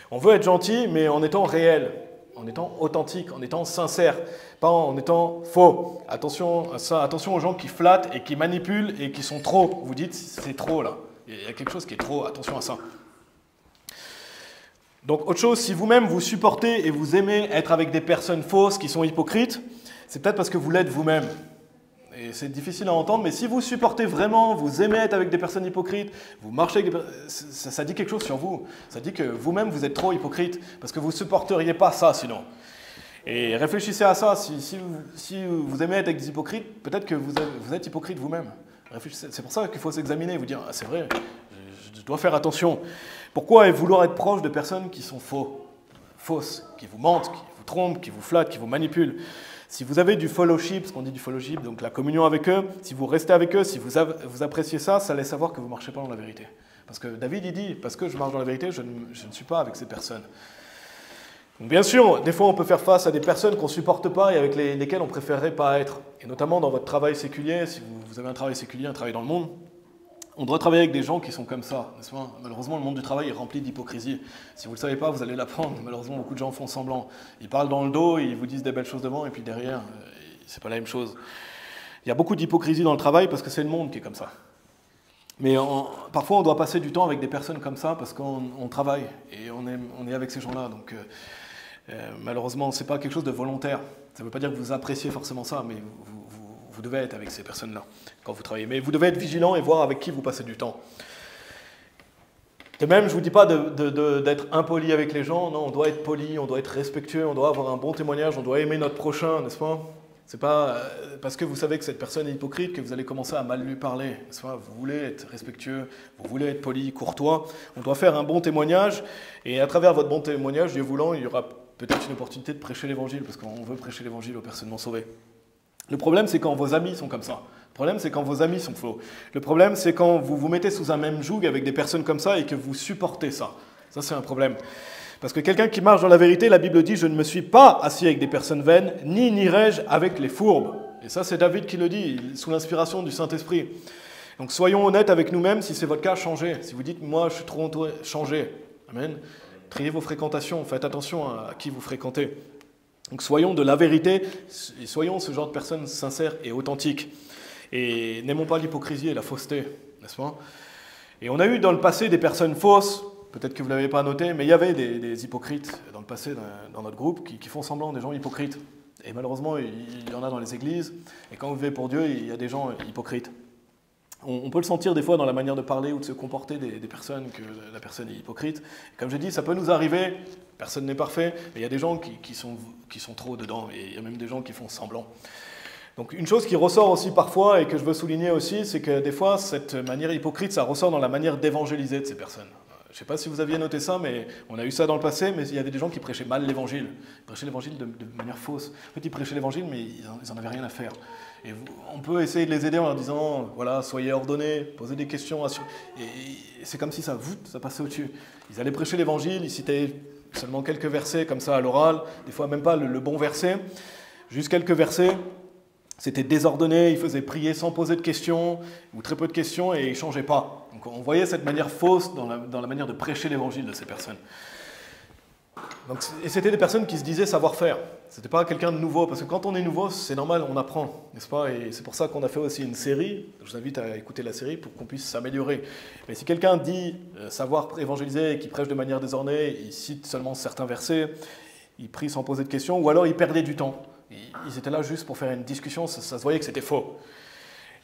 On veut être gentil, mais en étant réel, en étant authentique, en étant sincère, pas en étant faux. Attention à ça, attention aux gens qui flattent et qui manipulent et qui sont trop. Vous dites, c'est trop là. Il y a quelque chose qui est trop, attention à ça. Donc autre chose, si vous-même vous supportez et vous aimez être avec des personnes fausses qui sont hypocrites, c'est peut-être parce que vous l'êtes vous-même. Et c'est difficile à entendre, mais si vous supportez vraiment, vous aimez être avec des personnes hypocrites, vous marchez avec des personnes, ça dit quelque chose sur vous. Ça dit que vous-même vous êtes trop hypocrite, parce que vous ne supporteriez pas ça sinon. Et réfléchissez à ça, si vous aimez être avec des hypocrites, peut-être que vous êtes hypocrite vous-même. C'est pour ça qu'il faut s'examiner, vous dire « Ah, c'est vrai, je dois faire attention ». Pourquoi vouloir être proche de personnes qui sont fausses, qui vous mentent, qui vous trompent, qui vous flattent, qui vous manipulent? Si vous avez du fellowship, ce qu'on dit du fellowship, donc la communion avec eux, si vous restez avec eux, si vous appréciez ça, ça laisse savoir que vous ne marchez pas dans la vérité. Parce que David, il dit, parce que je marche dans la vérité, je ne suis pas avec ces personnes. Donc bien sûr, des fois, on peut faire face à des personnes qu'on ne supporte pas et avec lesquelles on ne préférerait pas être. Et notamment dans votre travail séculier, si vous avez un travail séculier, un travail dans le monde, on doit travailler avec des gens qui sont comme ça, n'est-ce pas? Malheureusement, le monde du travail est rempli d'hypocrisie. Si vous ne le savez pas, vous allez l'apprendre. Malheureusement, beaucoup de gens font semblant. Ils parlent dans le dos, ils vous disent des belles choses devant, et puis derrière, c'est pas la même chose. Il y a beaucoup d'hypocrisie dans le travail parce que c'est le monde qui est comme ça. Mais parfois, on doit passer du temps avec des personnes comme ça parce qu'on travaille et on est avec ces gens-là. Donc, malheureusement, ce n'est pas quelque chose de volontaire. Ça ne veut pas dire que vous appréciez forcément ça, mais vous devez être avec ces personnes-là quand vous travaillez. Mais vous devez être vigilant et voir avec qui vous passez du temps. De même, je ne vous dis pas d'être impoli avec les gens. Non, on doit être poli, on doit être respectueux, on doit avoir un bon témoignage, on doit aimer notre prochain, n'est-ce pas? Ce n'est pas parce que vous savez que cette personne est hypocrite que vous allez commencer à mal lui parler, n'est-ce pas? Vous voulez être respectueux, vous voulez être poli, courtois. On doit faire un bon témoignage. Et à travers votre bon témoignage, Dieu voulant, il y aura peut-être une opportunité de prêcher l'évangile, parce qu'on veut prêcher l'évangile aux personnes non sauvées. Le problème, c'est quand vos amis sont comme ça. Le problème, c'est quand vos amis sont faux. Le problème, c'est quand vous vous mettez sous un même joug avec des personnes comme ça et que vous supportez ça. Ça, c'est un problème. Parce que quelqu'un qui marche dans la vérité, la Bible dit « Je ne me suis pas assis avec des personnes vaines, ni n'irai-je avec les fourbes ». Et ça, c'est David qui le dit, sous l'inspiration du Saint-Esprit. Donc soyons honnêtes avec nous-mêmes, si c'est votre cas, changez. Si vous dites « Moi, je suis trop entouré », changez. Amen. Triez vos fréquentations, faites attention à qui vous fréquentez. Donc soyons de la vérité, et soyons ce genre de personnes sincères et authentiques. Et n'aimons pas l'hypocrisie et la fausseté, n'est-ce pas? Et on a eu dans le passé des personnes fausses, peut-être que vous ne l'avez pas noté, mais il y avait des hypocrites dans le passé, dans notre groupe, qui font semblant des gens hypocrites. Et malheureusement, il y en a dans les églises, et quand vous vivez pour Dieu, il y a des gens hypocrites. On peut le sentir des fois dans la manière de parler ou de se comporter des personnes, que la personne est hypocrite. Et comme je dis, ça peut nous arriver, personne n'est parfait, mais il y a des gens qui sont trop dedans, et il y a même des gens qui font semblant. Donc une chose qui ressort aussi parfois, et que je veux souligner aussi, c'est que des fois, cette manière hypocrite, ça ressort dans la manière d'évangéliser de ces personnes. Je ne sais pas si vous aviez noté ça, mais on a eu ça dans le passé, mais il y avait des gens qui prêchaient mal l'évangile. Ils prêchaient l'évangile de manière fausse. En fait, ils prêchaient l'évangile, mais ils n'en avaient rien à faire. Et on peut essayer de les aider en leur disant, voilà, soyez ordonnés, posez des questions. Et c'est comme si ça passait au-dessus. Ils allaient prêcher l'évangile, ils citaient seulement quelques versets comme ça à l'oral, des fois même pas le bon verset, juste quelques versets. C'était désordonné, ils faisaient prier sans poser de questions, ou très peu de questions, et ils ne changeaient pas. Donc on voyait cette manière fausse dans la manière de prêcher l'évangile de ces personnes. Donc, et c'était des personnes qui se disaient savoir faire. Ce n'était pas quelqu'un de nouveau, parce que quand on est nouveau, c'est normal, on apprend, n'est-ce pas? Et c'est pour ça qu'on a fait aussi une série. Je vous invite à écouter la série pour qu'on puisse s'améliorer. Mais si quelqu'un dit savoir évangéliser et qui prêche de manière désordonnée, il cite seulement certains versets, il prie sans poser de questions, ou alors il perdait du temps. Ils étaient là juste pour faire une discussion, ça se voyait que c'était faux.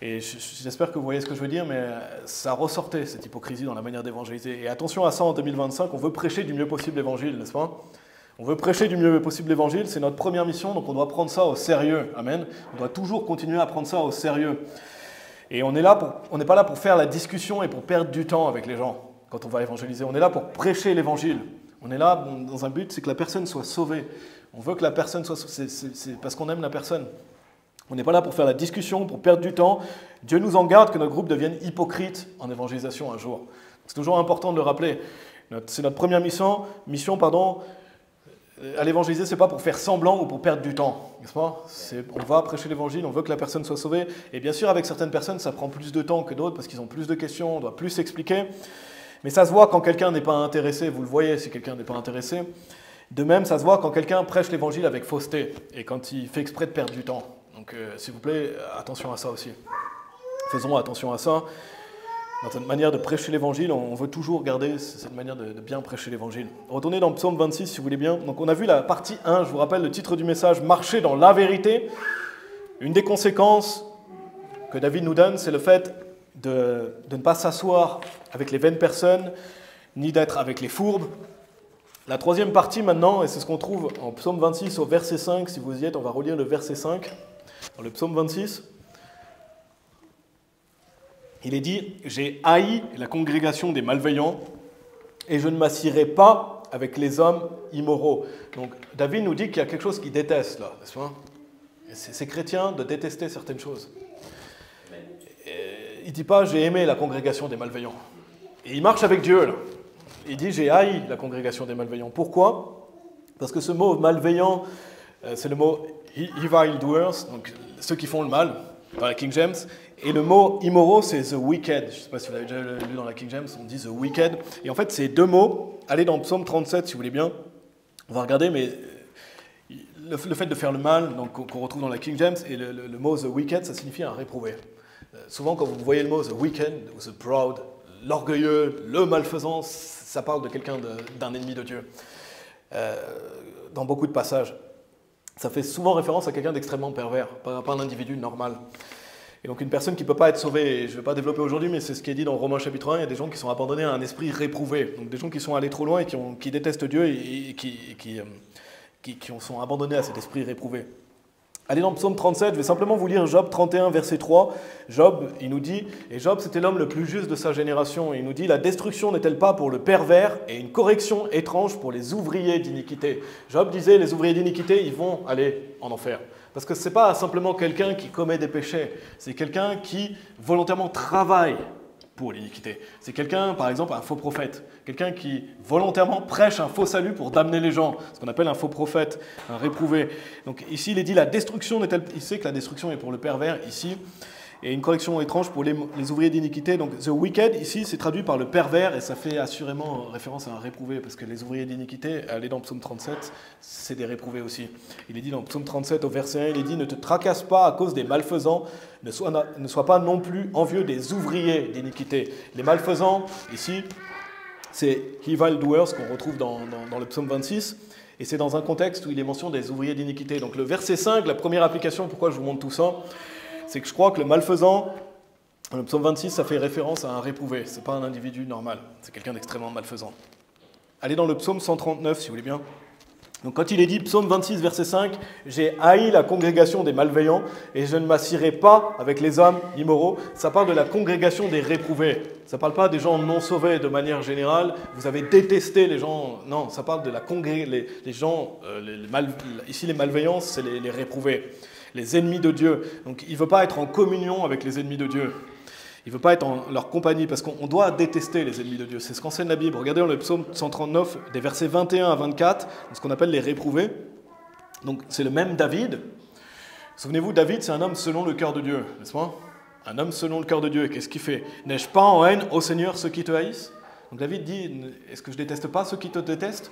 Et j'espère que vous voyez ce que je veux dire, mais ça ressortait, cette hypocrisie dans la manière d'évangéliser. Et attention à ça en 2025, on veut prêcher du mieux possible l'évangile, n'est-ce pas? On veut prêcher du mieux possible l'évangile, c'est notre première mission, donc on doit prendre ça au sérieux. Amen. On doit toujours continuer à prendre ça au sérieux. Et on n'est pas là pour faire la discussion et pour perdre du temps avec les gens quand on va évangéliser. On est là pour prêcher l'évangile. On est là dans un but, c'est que la personne soit sauvée. On veut que la personne soit sauvée, c'est parce qu'on aime la personne. On n'est pas là pour faire la discussion, pour perdre du temps. Dieu nous en garde que notre groupe devienne hypocrite en évangélisation un jour. C'est toujours important de le rappeler. C'est notre première mission, à l'évangéliser, ce n'est pas pour faire semblant ou pour perdre du temps, n'est-ce pas? On va prêcher l'évangile, on veut que la personne soit sauvée. Et bien sûr, avec certaines personnes, ça prend plus de temps que d'autres parce qu'ils ont plus de questions, on doit plus expliquer. Mais ça se voit quand quelqu'un n'est pas intéressé, vous le voyez si quelqu'un n'est pas intéressé. De même, ça se voit quand quelqu'un prêche l'évangile avec fausseté et quand il fait exprès de perdre du temps. Donc, s'il vous plaît, attention à ça aussi. Faisons attention à ça. dans cette manière de prêcher l'évangile, on veut toujours garder cette manière de bien prêcher l'évangile. Retournez dans Psaume 26 si vous voulez bien. Donc on a vu la partie 1, je vous rappelle le titre du message, marcher dans la vérité. Une des conséquences que David nous donne, c'est le fait de ne pas s'asseoir avec les vaines personnes, ni d'être avec les fourbes. La troisième partie maintenant, et c'est ce qu'on trouve en Psaume 26 au verset 5, si vous y êtes, on va relire le verset 5, dans le Psaume 26. Il est dit « J'ai haï la congrégation des malveillants, et je ne m'assierai pas avec les hommes immoraux. » Donc David nous dit qu'il y a quelque chose qu'il déteste là, n'est-ce pas? C'est chrétien de détester certaines choses. Il ne dit pas « j'ai aimé la congrégation des malveillants ». Et il marche avec Dieu là. Il dit « j'ai haï la congrégation des malveillants ». Pourquoi? Parce que ce mot « malveillant », c'est le mot « evildoers », donc ceux qui font le mal, dans la King James. Et le mot « immoraux », c'est « the wicked ». Je ne sais pas si vous l'avez déjà lu dans la King James, on dit « the wicked ». Et en fait, ces deux mots, allez dans Psaume 37 si vous voulez bien, on va regarder, mais le fait de faire le mal, donc qu'on retrouve dans la King James, et le mot « the wicked », ça signifie un réprouvé. Souvent, quand vous voyez le mot « the wicked » ou « the proud », l'orgueilleux, le malfaisant, ça parle de quelqu'un, d'un ennemi de Dieu. Dans beaucoup de passages. Ça fait souvent référence à quelqu'un d'extrêmement pervers, pas un individu normal. Et donc une personne qui ne peut pas être sauvée, et je ne vais pas développer aujourd'hui, mais c'est ce qui est dit dans Romains chapitre 1, il y a des gens qui sont abandonnés à un esprit réprouvé. Donc des gens qui sont allés trop loin et qui détestent Dieu et qui sont abandonnés à cet esprit réprouvé. Allez dans Psaume 37, je vais simplement vous lire Job 31, verset 3. Job, il nous dit, et Job c'était l'homme le plus juste de sa génération, il nous dit « La destruction n'est-elle pas pour le pervers et une correction étrange pour les ouvriers d'iniquité ?» Job disait « Les ouvriers d'iniquité, ils vont aller en enfer. » Parce que ce n'est pas simplement quelqu'un qui commet des péchés, c'est quelqu'un qui volontairement travaille pour l'iniquité. C'est quelqu'un, par exemple, un faux prophète, quelqu'un qui volontairement prêche un faux salut pour damner les gens, ce qu'on appelle un faux prophète, un réprouvé. Donc ici, il est dit la destruction n'est-elle... Il sait que la destruction est pour le pervers ici, et une correction étrange pour les ouvriers d'iniquité. Donc the wicked, ici, c'est traduit par le pervers, et ça fait assurément référence à un réprouvé, parce que les ouvriers d'iniquité, allez dans Psaume 37, c'est des réprouvés aussi. Il est dit dans Psaume 37 au verset 1, il est dit « Ne te tracasse pas à cause des malfaisants, ne sois pas non plus envieux des ouvriers d'iniquité. » Les malfaisants, ici, c'est evildoers qu'on retrouve dans le Psaume 26, et c'est dans un contexte où il est mention des ouvriers d'iniquité. Donc le verset 5, la première application, pourquoi je vous montre tout ça, c'est que je crois que le malfaisant, dans le Psaume 26, ça fait référence à un réprouvé. Ce n'est pas un individu normal, c'est quelqu'un d'extrêmement malfaisant. Allez dans le Psaume 139, si vous voulez bien. Donc quand il est dit, Psaume 26, verset 5, « J'ai haï la congrégation des malveillants, et je ne m'assierai pas avec les hommes immoraux », ça parle de la congrégation des réprouvés. Ça ne parle pas des gens non sauvés de manière générale. Vous avez détesté les gens. Non, ça parle de la congrégation, les gens, ici les malveillants, c'est les réprouvés, les ennemis de Dieu. Donc il ne veut pas être en communion avec les ennemis de Dieu. Il ne veut pas être en leur compagnie, parce qu'on doit détester les ennemis de Dieu. C'est ce qu'enseigne la Bible. Regardez dans le psaume 139, des versets 21 à 24, ce qu'on appelle les réprouvés. Donc c'est le même David. Souvenez-vous, David, c'est un homme selon le cœur de Dieu, n'est-ce pas? Un homme selon le cœur de Dieu. Et qu'est-ce qu'il fait? N'ai-je pas en haine, ô Seigneur, ceux qui te haïssent? Donc David dit, est-ce que je ne déteste pas ceux qui te détestent?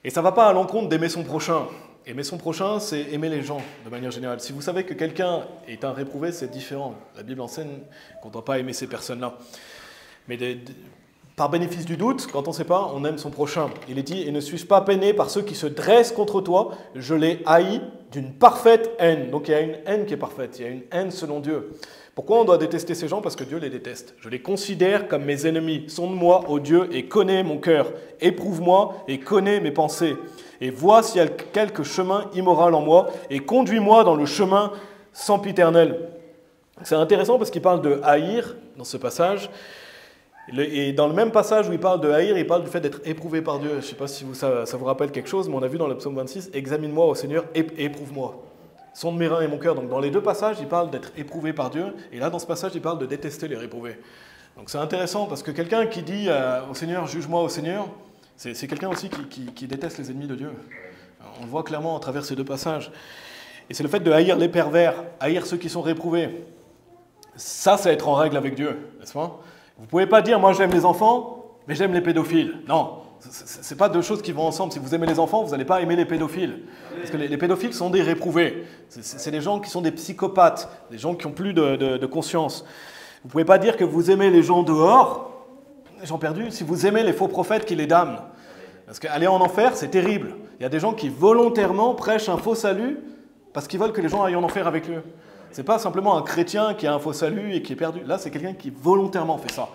Et ça ne va pas à l'encontre d'aimer son prochain. Aimer son prochain, c'est aimer les gens, de manière générale. Si vous savez que quelqu'un est un réprouvé, c'est différent. La Bible enseigne qu'on ne doit pas aimer ces personnes-là. Mais par bénéfice du doute, quand on ne sait pas, on aime son prochain. Il est dit, « Et ne suis-je pas peiné par ceux qui se dressent contre toi? Je les haïs d'une parfaite haine. » Donc il y a une haine qui est parfaite, il y a une haine selon Dieu. Pourquoi on doit détester ces gens? Parce que Dieu les déteste. Je les considère comme mes ennemis. Sonde-moi, ô Dieu, et connais mon cœur. Éprouve-moi et connais mes pensées. Et vois s'il y a quelque chemin immoral en moi, et conduis-moi dans le chemin sempiternel. C'est intéressant parce qu'il parle de haïr dans ce passage. Et dans le même passage où il parle de haïr, il parle du fait d'être éprouvé par Dieu. Je ne sais pas si ça vous rappelle quelque chose, mais on a vu dans le psaume 26, « Examine-moi, ô Seigneur, et éprouve-moi. » Sonde mes reins et mon cœur. Donc dans les deux passages, il parle d'être éprouvé par Dieu, et là dans ce passage, il parle de détester les réprouvés. Donc c'est intéressant parce que quelqu'un qui dit au Seigneur, juge-moi au Seigneur, c'est quelqu'un aussi qui déteste les ennemis de Dieu. On le voit clairement à travers ces deux passages. Et c'est le fait de haïr les pervers, haïr ceux qui sont réprouvés. Ça, c'est être en règle avec Dieu, n'est-ce pas? Vous ne pouvez pas dire, moi j'aime les enfants, mais j'aime les pédophiles. Non, ce n'est pas deux choses qui vont ensemble. Si vous aimez les enfants, vous n'allez pas aimer les pédophiles. Parce que les pédophiles sont des réprouvés. C'est des gens qui sont des psychopathes, des gens qui n'ont plus de conscience. Vous ne pouvez pas dire que vous aimez les gens dehors, les gens perdus, si vous aimez les faux prophètes qui les damnent. Parce qu'aller en enfer, c'est terrible. Il y a des gens qui volontairement prêchent un faux salut parce qu'ils veulent que les gens aillent en enfer avec eux. Ce n'est pas simplement un chrétien qui a un faux salut et qui est perdu. Là, c'est quelqu'un qui volontairement fait ça.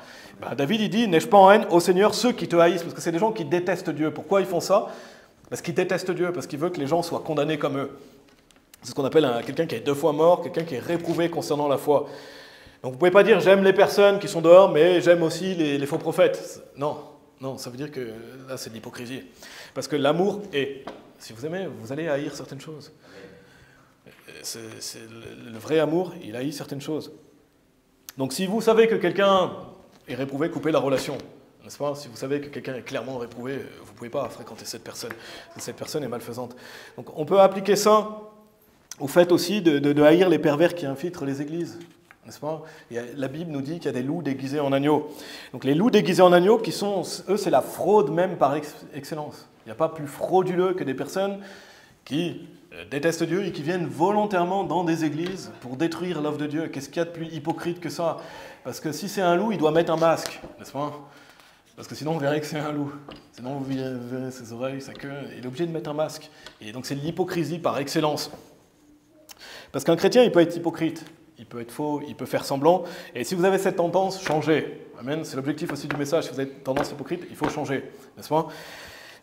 David, il dit, n'ai-je pas en haine, ô Seigneur, ceux qui te haïssent, parce que c'est des gens qui détestent Dieu. Pourquoi ils font ça? Parce qu'ils détestent Dieu, parce qu'ils veulent que les gens soient condamnés comme eux. C'est ce qu'on appelle quelqu'un qui est 2 fois mort, quelqu'un qui est réprouvé concernant la foi. Donc vous ne pouvez pas dire, j'aime les personnes qui sont dehors, mais j'aime aussi les faux prophètes. Non, non, ça veut dire que là, c'est de l'hypocrisie. Parce que l'amour est, si vous aimez, vous allez haïr certaines choses. Le vrai amour, il haït certaines choses. Donc si vous savez que quelqu'un est réprouvé, coupez la relation, n'est-ce pas? Si vous savez que quelqu'un est clairement réprouvé, vous ne pouvez pas fréquenter cette personne. Cette personne est malfaisante. Donc on peut appliquer ça au fait aussi de haïr les pervers qui infiltrent les églises, n'est-ce pas? La Bible nous dit qu'il y a des loups déguisés en agneaux. Donc les loups déguisés en agneaux, eux, c'est la fraude même par excellence. Il n'y a pas plus frauduleux que des personnes qui détestent Dieu et qui viennent volontairement dans des églises pour détruire l'œuvre de Dieu. Qu'est-ce qu'il y a de plus hypocrite que ça? Parce que si c'est un loup, il doit mettre un masque, n'est-ce pas? Parce que sinon, on verrait que c'est un loup. Sinon, vous verrez ses oreilles, sa queue. Il est obligé de mettre un masque. Et donc, c'est de l'hypocrisie par excellence. Parce qu'un chrétien, il peut être hypocrite. Il peut être faux, il peut faire semblant. Et si vous avez cette tendance, changez. Amen. C'est l'objectif aussi du message. Si vous avez tendance hypocrite, il faut changer, n'est-ce pas?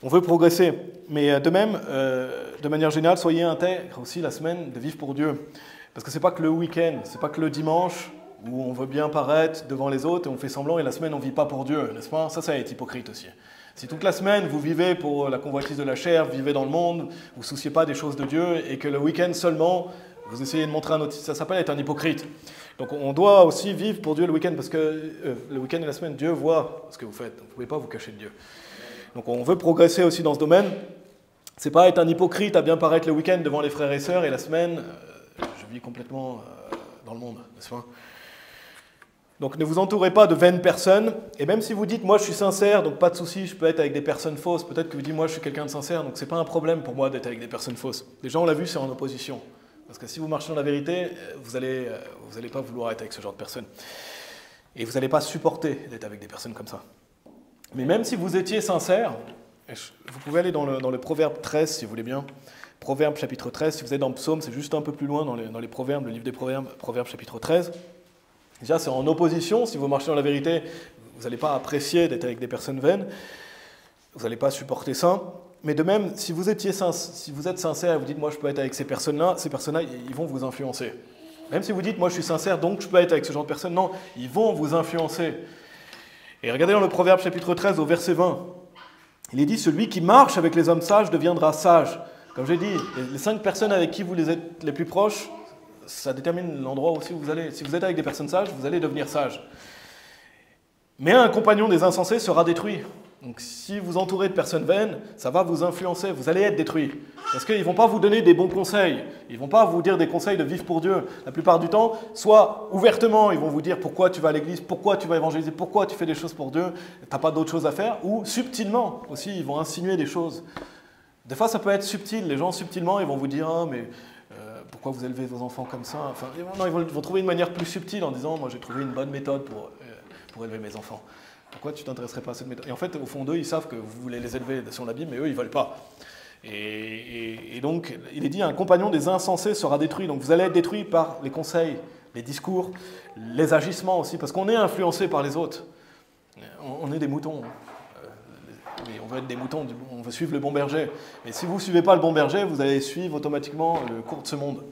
On veut progresser. Mais de même, de manière générale, soyez intègres aussi la semaine de vivre pour Dieu. Parce que ce n'est pas que le week-end, ce n'est pas que le dimanche où on veut bien paraître devant les autres et on fait semblant et la semaine on ne vit pas pour Dieu, n'est-ce pas? Ça est hypocrite aussi. Si toute la semaine vous vivez pour la convoitise de la chair, vous vivez dans le monde, vous ne vous souciez pas des choses de Dieu et que le week-end seulement, vous essayez de montrer un autre, ça s'appelle être un hypocrite. Donc on doit aussi vivre pour Dieu le week-end parce que le week-end et la semaine, Dieu voit ce que vous faites. Vous ne pouvez pas vous cacher de Dieu. Donc on veut progresser aussi dans ce domaine. Ce n'est pas être un hypocrite à bien paraître le week-end devant les frères et sœurs et la semaine, je vis complètement dans le monde, n'est-ce pas? Donc ne vous entourez pas de vaines personnes, et même si vous dites, moi je suis sincère, donc pas de souci, je peux être avec des personnes fausses, peut-être que vous dites, moi je suis quelqu'un de sincère, donc c'est pas un problème pour moi d'être avec des personnes fausses. Déjà on l'a vu, c'est en opposition. Parce que si vous marchez dans la vérité, vous allez pas vouloir être avec ce genre de personnes. Et vous n'allez pas supporter d'être avec des personnes comme ça. Mais même si vous étiez sincère, vous pouvez aller dans le Proverbe 13 si vous voulez bien. Proverbe chapitre 13, si vous êtes dans le psaume, c'est juste un peu plus loin dans les Proverbes, le livre des Proverbes, Proverbe chapitre 13. Déjà, c'est en opposition. Si vous marchez dans la vérité, vous n'allez pas apprécier d'être avec des personnes vaines. Vous n'allez pas supporter ça. Mais de même, si vous êtes sincère et vous dites, moi, je peux être avec ces personnes-là, ils vont vous influencer. Même si vous dites, moi, je suis sincère, donc je peux être avec ce genre de personnes, non, ils vont vous influencer. Et regardez dans le Proverbe chapitre 13, au verset 20. Il est dit, celui qui marche avec les hommes sages deviendra sage. Comme j'ai dit, les 5 personnes avec qui vous êtes les plus proches, ça détermine l'endroit aussi où vous allez. Si vous êtes avec des personnes sages, vous allez devenir sage. Mais un compagnon des insensés sera détruit. Donc si vous entourez de personnes vaines, ça va vous influencer, vous allez être détruit. Parce qu'ils ne vont pas vous donner des bons conseils, ils ne vont pas vous dire des conseils de vivre pour Dieu. La plupart du temps, soit ouvertement, ils vont vous dire pourquoi tu vas à l'église, pourquoi tu vas évangéliser, pourquoi tu fais des choses pour Dieu, tu n'as pas d'autre chose à faire, ou subtilement aussi, ils vont insinuer des choses. Des fois, ça peut être subtil, les gens subtilement, ils vont vous dire « Ah, mais pourquoi vous élevez vos enfants comme ça ?» Enfin, non, ils vont trouver une manière plus subtile en disant « Moi, j'ai trouvé une bonne méthode pour élever mes enfants. » Pourquoi tu ne t'intéresserais pas à cette méthode? Et en fait, au fond d'eux, ils savent que vous voulez les élever selon la Bible, mais eux, ils ne veulent pas. Et donc, il est dit, un compagnon des insensés sera détruit. Donc, vous allez être détruit par les conseils, les discours, les agissements aussi, parce qu'on est influencé par les autres. On est des moutons. On veut être des moutons, on veut suivre le bon berger. Mais si vous ne suivez pas le bon berger, vous allez suivre automatiquement le cours de ce monde.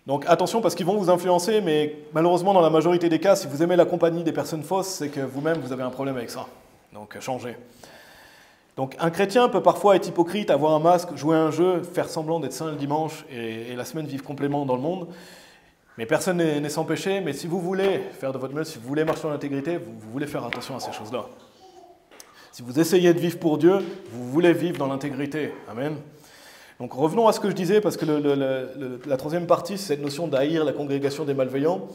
Donc attention parce qu'ils vont vous influencer, mais malheureusement dans la majorité des cas, si vous aimez la compagnie des personnes fausses, c'est que vous-même vous avez un problème avec ça. Donc changez. Donc un chrétien peut parfois être hypocrite, avoir un masque, jouer à un jeu, faire semblant d'être saint le dimanche et la semaine vivre complètement dans le monde. Mais personne n'est sans péché, mais si vous voulez faire de votre mieux, si vous voulez marcher dans l'intégrité, vous voulez faire attention à ces choses-là. Si vous essayez de vivre pour Dieu, vous voulez vivre dans l'intégrité. Amen. Donc revenons à ce que je disais, parce que la troisième partie, c'est cette notion d'haïr la congrégation des malveillants.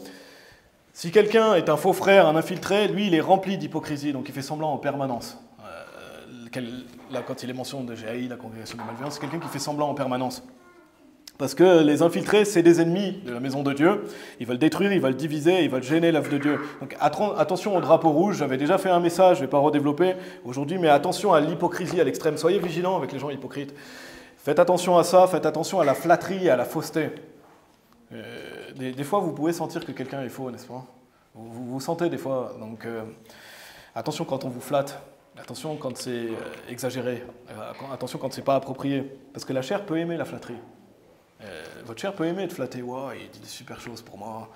Si quelqu'un est un faux frère, un infiltré, lui, il est rempli d'hypocrisie, donc il fait semblant en permanence. Là, quand il est mention de « j'ai haï la congrégation des malveillants », c'est quelqu'un qui fait semblant en permanence. Parce que les infiltrés, c'est des ennemis de la maison de Dieu. Ils veulent détruire, ils veulent diviser, ils veulent gêner l'œuvre de Dieu. Donc attention au drapeau rouge. J'avais déjà fait un message, je ne vais pas redévelopper aujourd'hui, mais attention à l'hypocrisie à l'extrême. Soyez vigilants avec les gens hypocrites. Faites attention à ça, faites attention à la flatterie et à la fausseté. Des fois, vous pouvez sentir que quelqu'un est faux, n'est-ce pas? Vous sentez des fois. Donc attention quand on vous flatte. Attention quand c'est exagéré. Attention quand c'est pas approprié. Parce que la chair peut aimer la flatterie. Votre chair peut aimer être flattée. Wow, il dit des super choses pour moi.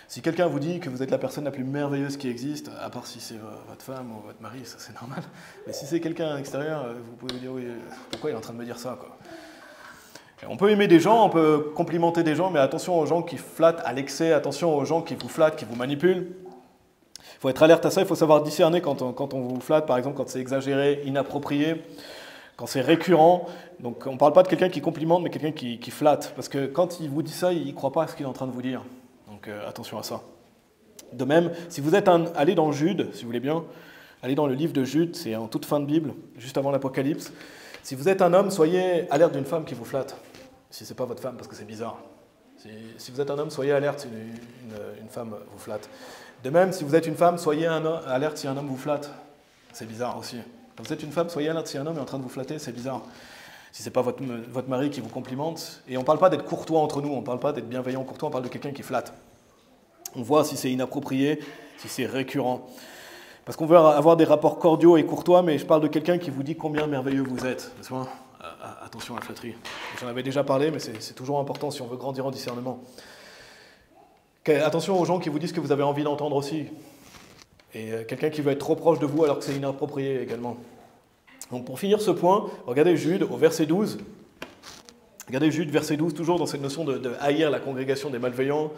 Si quelqu'un vous dit que vous êtes la personne la plus merveilleuse qui existe, à part si c'est votre femme ou votre mari, ça c'est normal. Mais si c'est quelqu'un à l'extérieur, vous pouvez vous dire oui, pourquoi il est en train de me dire ça, quoi. On peut aimer des gens, on peut complimenter des gens, mais attention aux gens qui flattent à l'excès, attention aux gens qui vous flattent, qui vous manipulent. Il faut être alerte à ça, il faut savoir discerner quand on vous flatte, par exemple quand c'est exagéré, inapproprié, quand c'est récurrent. Donc on ne parle pas de quelqu'un qui complimente, mais quelqu'un qui flatte. Parce que quand il vous dit ça, il ne croit pas à ce qu'il est en train de vous dire. Donc attention à ça. De même, si vous êtes allé dans Jude, si vous voulez bien, allez dans le livre de Jude, c'est en toute fin de Bible, juste avant l'Apocalypse. Si vous êtes un homme, soyez alerte d'une femme qui vous flatte. Si ce n'est pas votre femme, parce que c'est bizarre. Si vous êtes un homme, soyez alerte si une femme vous flatte. De même, si vous êtes une femme, soyez alerte si un homme vous flatte. C'est bizarre aussi. Quand vous êtes une femme, soyez alerte si un homme est en train de vous flatter, c'est bizarre. Si ce n'est pas votre mari qui vous complimente. Et on ne parle pas d'être courtois entre nous, on ne parle pas d'être bienveillant courtois, on parle de quelqu'un qui flatte. On voit si c'est inapproprié, si c'est récurrent. Parce qu'on veut avoir des rapports cordiaux et courtois, mais je parle de quelqu'un qui vous dit combien merveilleux vous êtes. N'est-ce pas ? Attention à la flatterie. J'en avais déjà parlé, mais c'est toujours important si on veut grandir en discernement. Attention aux gens qui vous disent que vous avez envie d'entendre aussi. Et quelqu'un qui veut être trop proche de vous alors que c'est inapproprié également. Donc pour finir ce point, regardez Jude au verset 12. Regardez Jude, verset 12, toujours dans cette notion de haïr la congrégation des malveillants.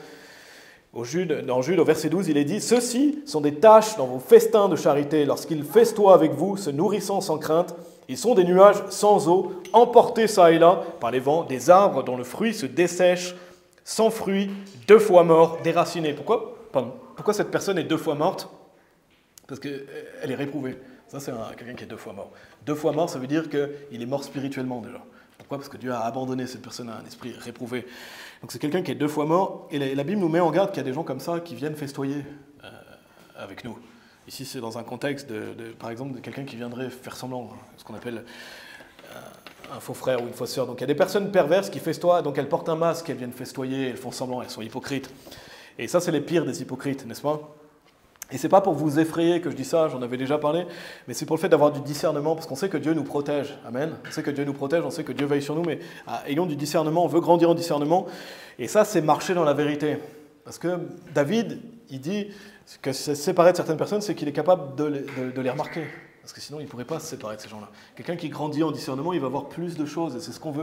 Dans Jude, au verset 12, il est dit « Ceux-ci sont des taches dans vos festins de charité, lorsqu'ils festoient avec vous, se nourrissant sans crainte. Ils sont des nuages sans eau, emportés çà et là par les vents, des arbres dont le fruit se dessèche, sans fruit, 2 fois morts, déracinés. » Pourquoi cette personne est 2 fois morte? Parce qu'elle est réprouvée. Ça, c'est quelqu'un qui est 2 fois mort. 2 fois mort, ça veut dire qu'il est mort spirituellement déjà. Pourquoi? Parce que Dieu a abandonné cette personne à un esprit réprouvé. Donc c'est quelqu'un qui est 2 fois mort. Et la Bible nous met en garde qu'il y a des gens comme ça qui viennent festoyer avec nous. Ici, c'est dans un contexte, par exemple, de quelqu'un qui viendrait faire semblant, ce qu'on appelle un faux frère ou une fausse sœur. Donc il y a des personnes perverses qui festoient, donc elles portent un masque, elles viennent festoyer, elles font semblant, elles sont hypocrites. Et ça, c'est les pires des hypocrites, n'est-ce pas? Et c'est pas pour vous effrayer que je dis ça, j'en avais déjà parlé, mais c'est pour le fait d'avoir du discernement, parce qu'on sait que Dieu nous protège. Amen. On sait que Dieu nous protège, on sait que Dieu veille sur nous, mais ayons du discernement, on veut grandir en discernement. Et ça, c'est marcher dans la vérité. Parce que David, il dit que se séparer de certaines personnes, c'est qu'il est capable de les remarquer. Parce que sinon, il ne pourrait pas se séparer de ces gens-là. Quelqu'un qui grandit en discernement, il va voir plus de choses, et c'est ce qu'on veut.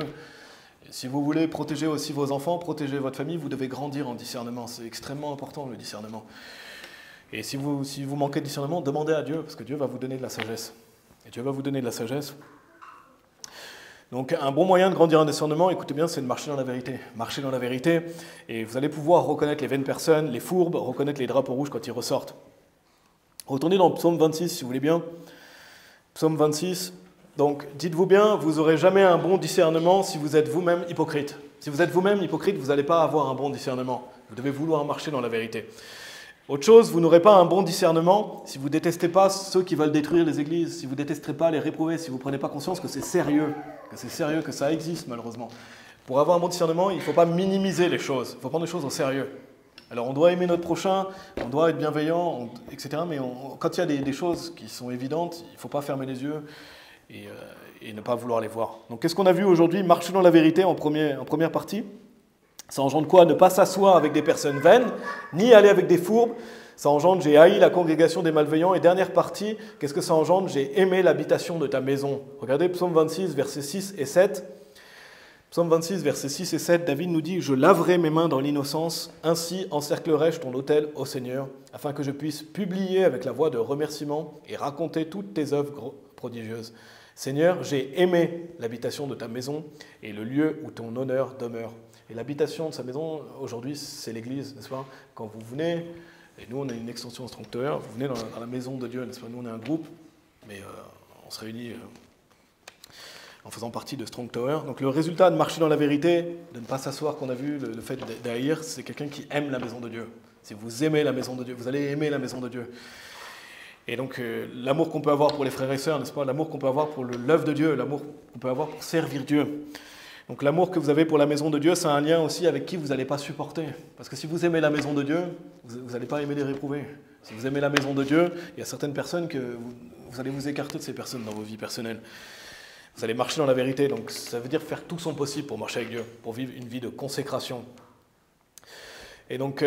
Et si vous voulez protéger aussi vos enfants, protéger votre famille, vous devez grandir en discernement. C'est extrêmement important, le discernement. Et si vous manquez de discernement, demandez à Dieu, parce que Dieu va vous donner de la sagesse. Et Dieu va vous donner de la sagesse. Donc un bon moyen de grandir en discernement, écoutez bien, c'est de marcher dans la vérité. Marcher dans la vérité, et vous allez pouvoir reconnaître les vaines personnes, les fourbes, reconnaître les drapeaux rouges quand ils ressortent. Retournez dans Psaume 26, si vous voulez bien. Psaume 26, donc dites-vous bien, vous n'aurez jamais un bon discernement si vous êtes vous-même hypocrite. Si vous êtes vous-même hypocrite, vous n'allez pas avoir un bon discernement. Vous devez vouloir marcher dans la vérité. Autre chose, vous n'aurez pas un bon discernement si vous ne détestez pas ceux qui veulent détruire les églises, si vous ne détestez pas les réprouvés, si vous ne prenez pas conscience que c'est sérieux, que ça existe malheureusement. Pour avoir un bon discernement, il ne faut pas minimiser les choses, il faut prendre les choses au sérieux. Alors on doit aimer notre prochain, on doit être bienveillant, etc. Mais quand il y a des choses qui sont évidentes, il ne faut pas fermer les yeux et ne pas vouloir les voir. Donc qu'est-ce qu'on a vu aujourd'hui? Marcher dans la vérité en première partie. Ça engendre quoi? Ne pas s'asseoir avec des personnes vaines, ni aller avec des fourbes. Ça engendre, j'ai haï la congrégation des malveillants. Et dernière partie, qu'est-ce que ça engendre? J'ai aimé l'habitation de ta maison. Regardez Psaume 26, versets 6 et 7. Psaume 26, versets 6 et 7, David nous dit « Je laverai mes mains dans l'innocence, ainsi encerclerai-je ton autel, ô Seigneur, afin que je puisse publier avec la voix de remerciement et raconter toutes tes œuvres prodigieuses. Seigneur, j'ai aimé l'habitation de ta maison et le lieu où ton honneur demeure. » Et l'habitation de sa maison, aujourd'hui, c'est l'église, n'est-ce pas? Quand vous venez, et nous on a une extension structurelle, vous venez dans la maison de Dieu, n'est-ce pas? Nous on est un groupe, mais on se réunit en faisant partie de Strong Tower. Donc le résultat de marcher dans la vérité, de ne pas s'asseoir, qu'on a vu, le fait d'haïr, c'est quelqu'un qui aime la maison de Dieu. Si vous aimez la maison de Dieu, vous allez aimer la maison de Dieu. Et donc l'amour qu'on peut avoir pour les frères et sœurs, n'est-ce pas? L'amour qu'on peut avoir pour l'œuvre de Dieu, l'amour qu'on peut avoir pour servir Dieu. Donc l'amour que vous avez pour la maison de Dieu, c'est un lien aussi avec qui vous n'allez pas supporter. Parce que si vous aimez la maison de Dieu, vous n'allez pas aimer les réprouvés. Si vous aimez la maison de Dieu, il y a certaines personnes que vous allez vous écarter de ces personnes dans vos vies personnelles. Vous allez marcher dans la vérité, donc ça veut dire faire tout son possible pour marcher avec Dieu, pour vivre une vie de consécration. Et donc,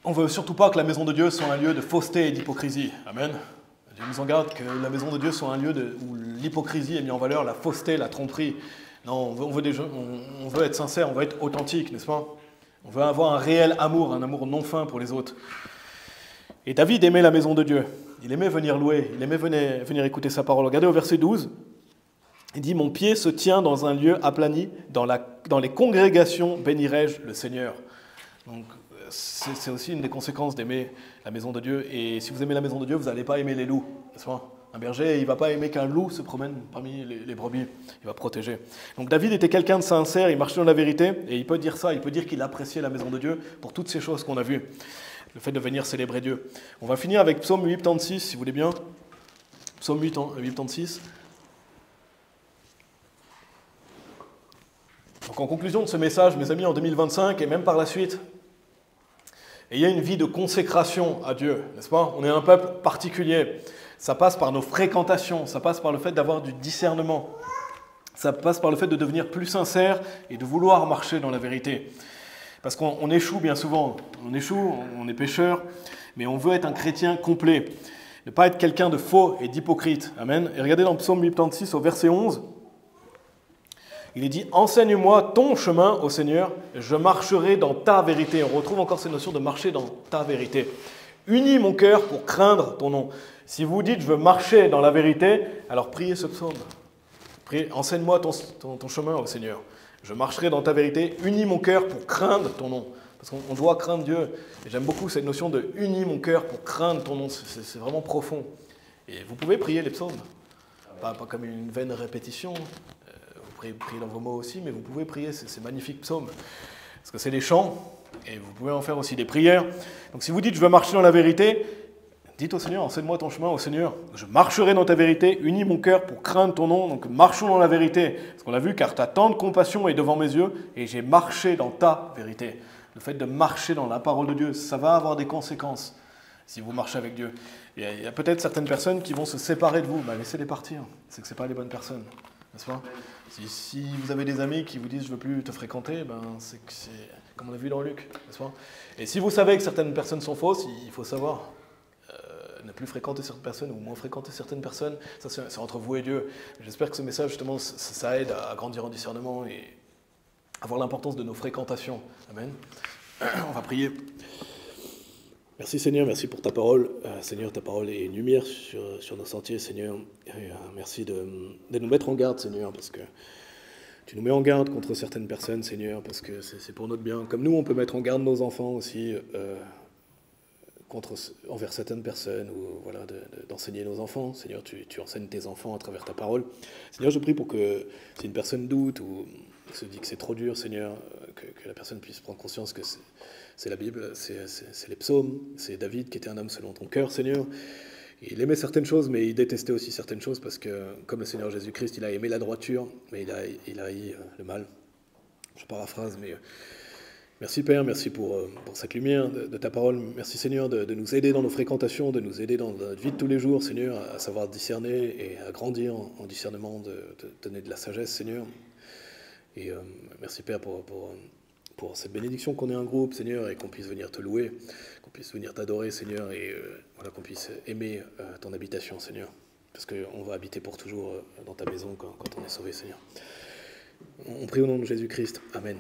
on ne veut surtout pas que la maison de Dieu soit un lieu de fausseté et d'hypocrisie. Amen. Dieu nous en garde que la maison de Dieu soit un lieu où l'hypocrisie est mise en valeur, la fausseté, la tromperie. Non, on veut être sincère, on veut être authentique, n'est-ce pas? On veut avoir un réel amour, un amour non fin pour les autres. Et David aimait la maison de Dieu. Il aimait venir louer, il aimait venir écouter sa parole. Regardez au verset 12, il dit « Mon pied se tient dans un lieu aplani, dans les congrégations bénirai-je le Seigneur. » Donc c'est aussi une des conséquences d'aimer la maison de Dieu. Et si vous aimez la maison de Dieu, vous n'allez pas aimer les loups, n'est-ce pas? Un berger, il ne va pas aimer qu'un loup se promène parmi les brebis. Il va protéger. Donc David était quelqu'un de sincère, il marchait dans la vérité, et il peut dire ça, il peut dire qu'il appréciait la maison de Dieu pour toutes ces choses qu'on a vues. Le fait de venir célébrer Dieu. On va finir avec Psaume 86, si vous voulez bien. Psaume 86. Donc en conclusion de ce message, mes amis, en 2025, et même par la suite, ayez une vie de consécration à Dieu, n'est-ce pas? On est un peuple particulier. Ça passe par nos fréquentations, ça passe par le fait d'avoir du discernement. Ça passe par le fait de devenir plus sincère et de vouloir marcher dans la vérité. Parce qu'on échoue bien souvent. On échoue, on est pécheur, mais on veut être un chrétien complet. Ne pas être quelqu'un de faux et d'hypocrite. Amen. Et regardez dans Psaume 86 au verset 11. Il est dit « Enseigne-moi ton chemin, ô Seigneur, je marcherai dans ta vérité. » On retrouve encore cette notion de marcher dans ta vérité. « Unis mon cœur pour craindre ton nom. » Si vous dites « Je veux marcher dans la vérité », alors priez ce psaume. Priez, enseigne-moi ton chemin, ô Seigneur. Je marcherai dans ta vérité. Unis mon cœur pour craindre ton nom. Parce qu'on doit craindre Dieu. Et j'aime beaucoup cette notion de « Unis mon cœur pour craindre ton nom ». C'est vraiment profond. Et vous pouvez prier les psaumes. Pas comme une vaine répétition. Vous priez dans vos mots aussi, mais vous pouvez prier ces magnifiques psaumes. Parce que c'est des chants, et vous pouvez en faire aussi des prières. Donc si vous dites « Je veux marcher dans la vérité », dites au Seigneur, enseigne-moi ton chemin, au Seigneur. Je marcherai dans ta vérité, unis mon cœur pour craindre ton nom. Donc marchons dans la vérité. Parce qu'on l'a vu, car ta tendre compassion est devant mes yeux, et j'ai marché dans ta vérité. Le fait de marcher dans la parole de Dieu, ça va avoir des conséquences si vous marchez avec Dieu. Il y a peut-être certaines personnes qui vont se séparer de vous. Ben, laissez-les partir. C'est que ce n'est pas les bonnes personnes. N'est-ce pas? Si vous avez des amis qui vous disent « je ne veux plus te fréquenter », ben c'est comme on a vu dans Luc, n'est-ce pas? Et si vous savez que certaines personnes sont fausses, il faut savoir ne plus fréquenter certaines personnes ou moins fréquenter certaines personnes. Ça, c'est entre vous et Dieu. J'espère que ce message, justement, ça aide à grandir en discernement et à voir l'importance de nos fréquentations. Amen. On va prier. Merci Seigneur, merci pour ta parole. Seigneur, ta parole est une lumière sur nos sentiers, Seigneur. Merci de nous mettre en garde, Seigneur, parce que tu nous mets en garde contre certaines personnes, Seigneur, parce que c'est pour notre bien. Comme nous, on peut mettre en garde nos enfants aussi envers certaines personnes, ou voilà, d'enseigner nos enfants. Seigneur, tu enseignes tes enfants à travers ta parole. Seigneur, je prie pour que si une personne doute ou se dit que c'est trop dur, Seigneur, que la personne puisse prendre conscience que c'est la Bible, c'est les psaumes, c'est David qui était un homme selon ton cœur, Seigneur. Il aimait certaines choses, mais il détestait aussi certaines choses, parce que, comme le Seigneur Jésus-Christ, il a aimé la droiture, mais il a haï le mal. Je paraphrase, mais merci Père, merci pour cette lumière de ta parole. Merci Seigneur de nous aider dans nos fréquentations, de nous aider dans notre vie de tous les jours, Seigneur, à savoir discerner et à grandir en discernement, de donner de la sagesse, Seigneur. Et merci Père pour cette bénédiction qu'on ait un groupe, Seigneur, et qu'on puisse venir te louer, qu'on puisse venir t'adorer, Seigneur, et voilà, qu'on puisse aimer ton habitation, Seigneur, parce qu'on va habiter pour toujours dans ta maison quand on est sauvé, Seigneur. On prie au nom de Jésus-Christ. Amen.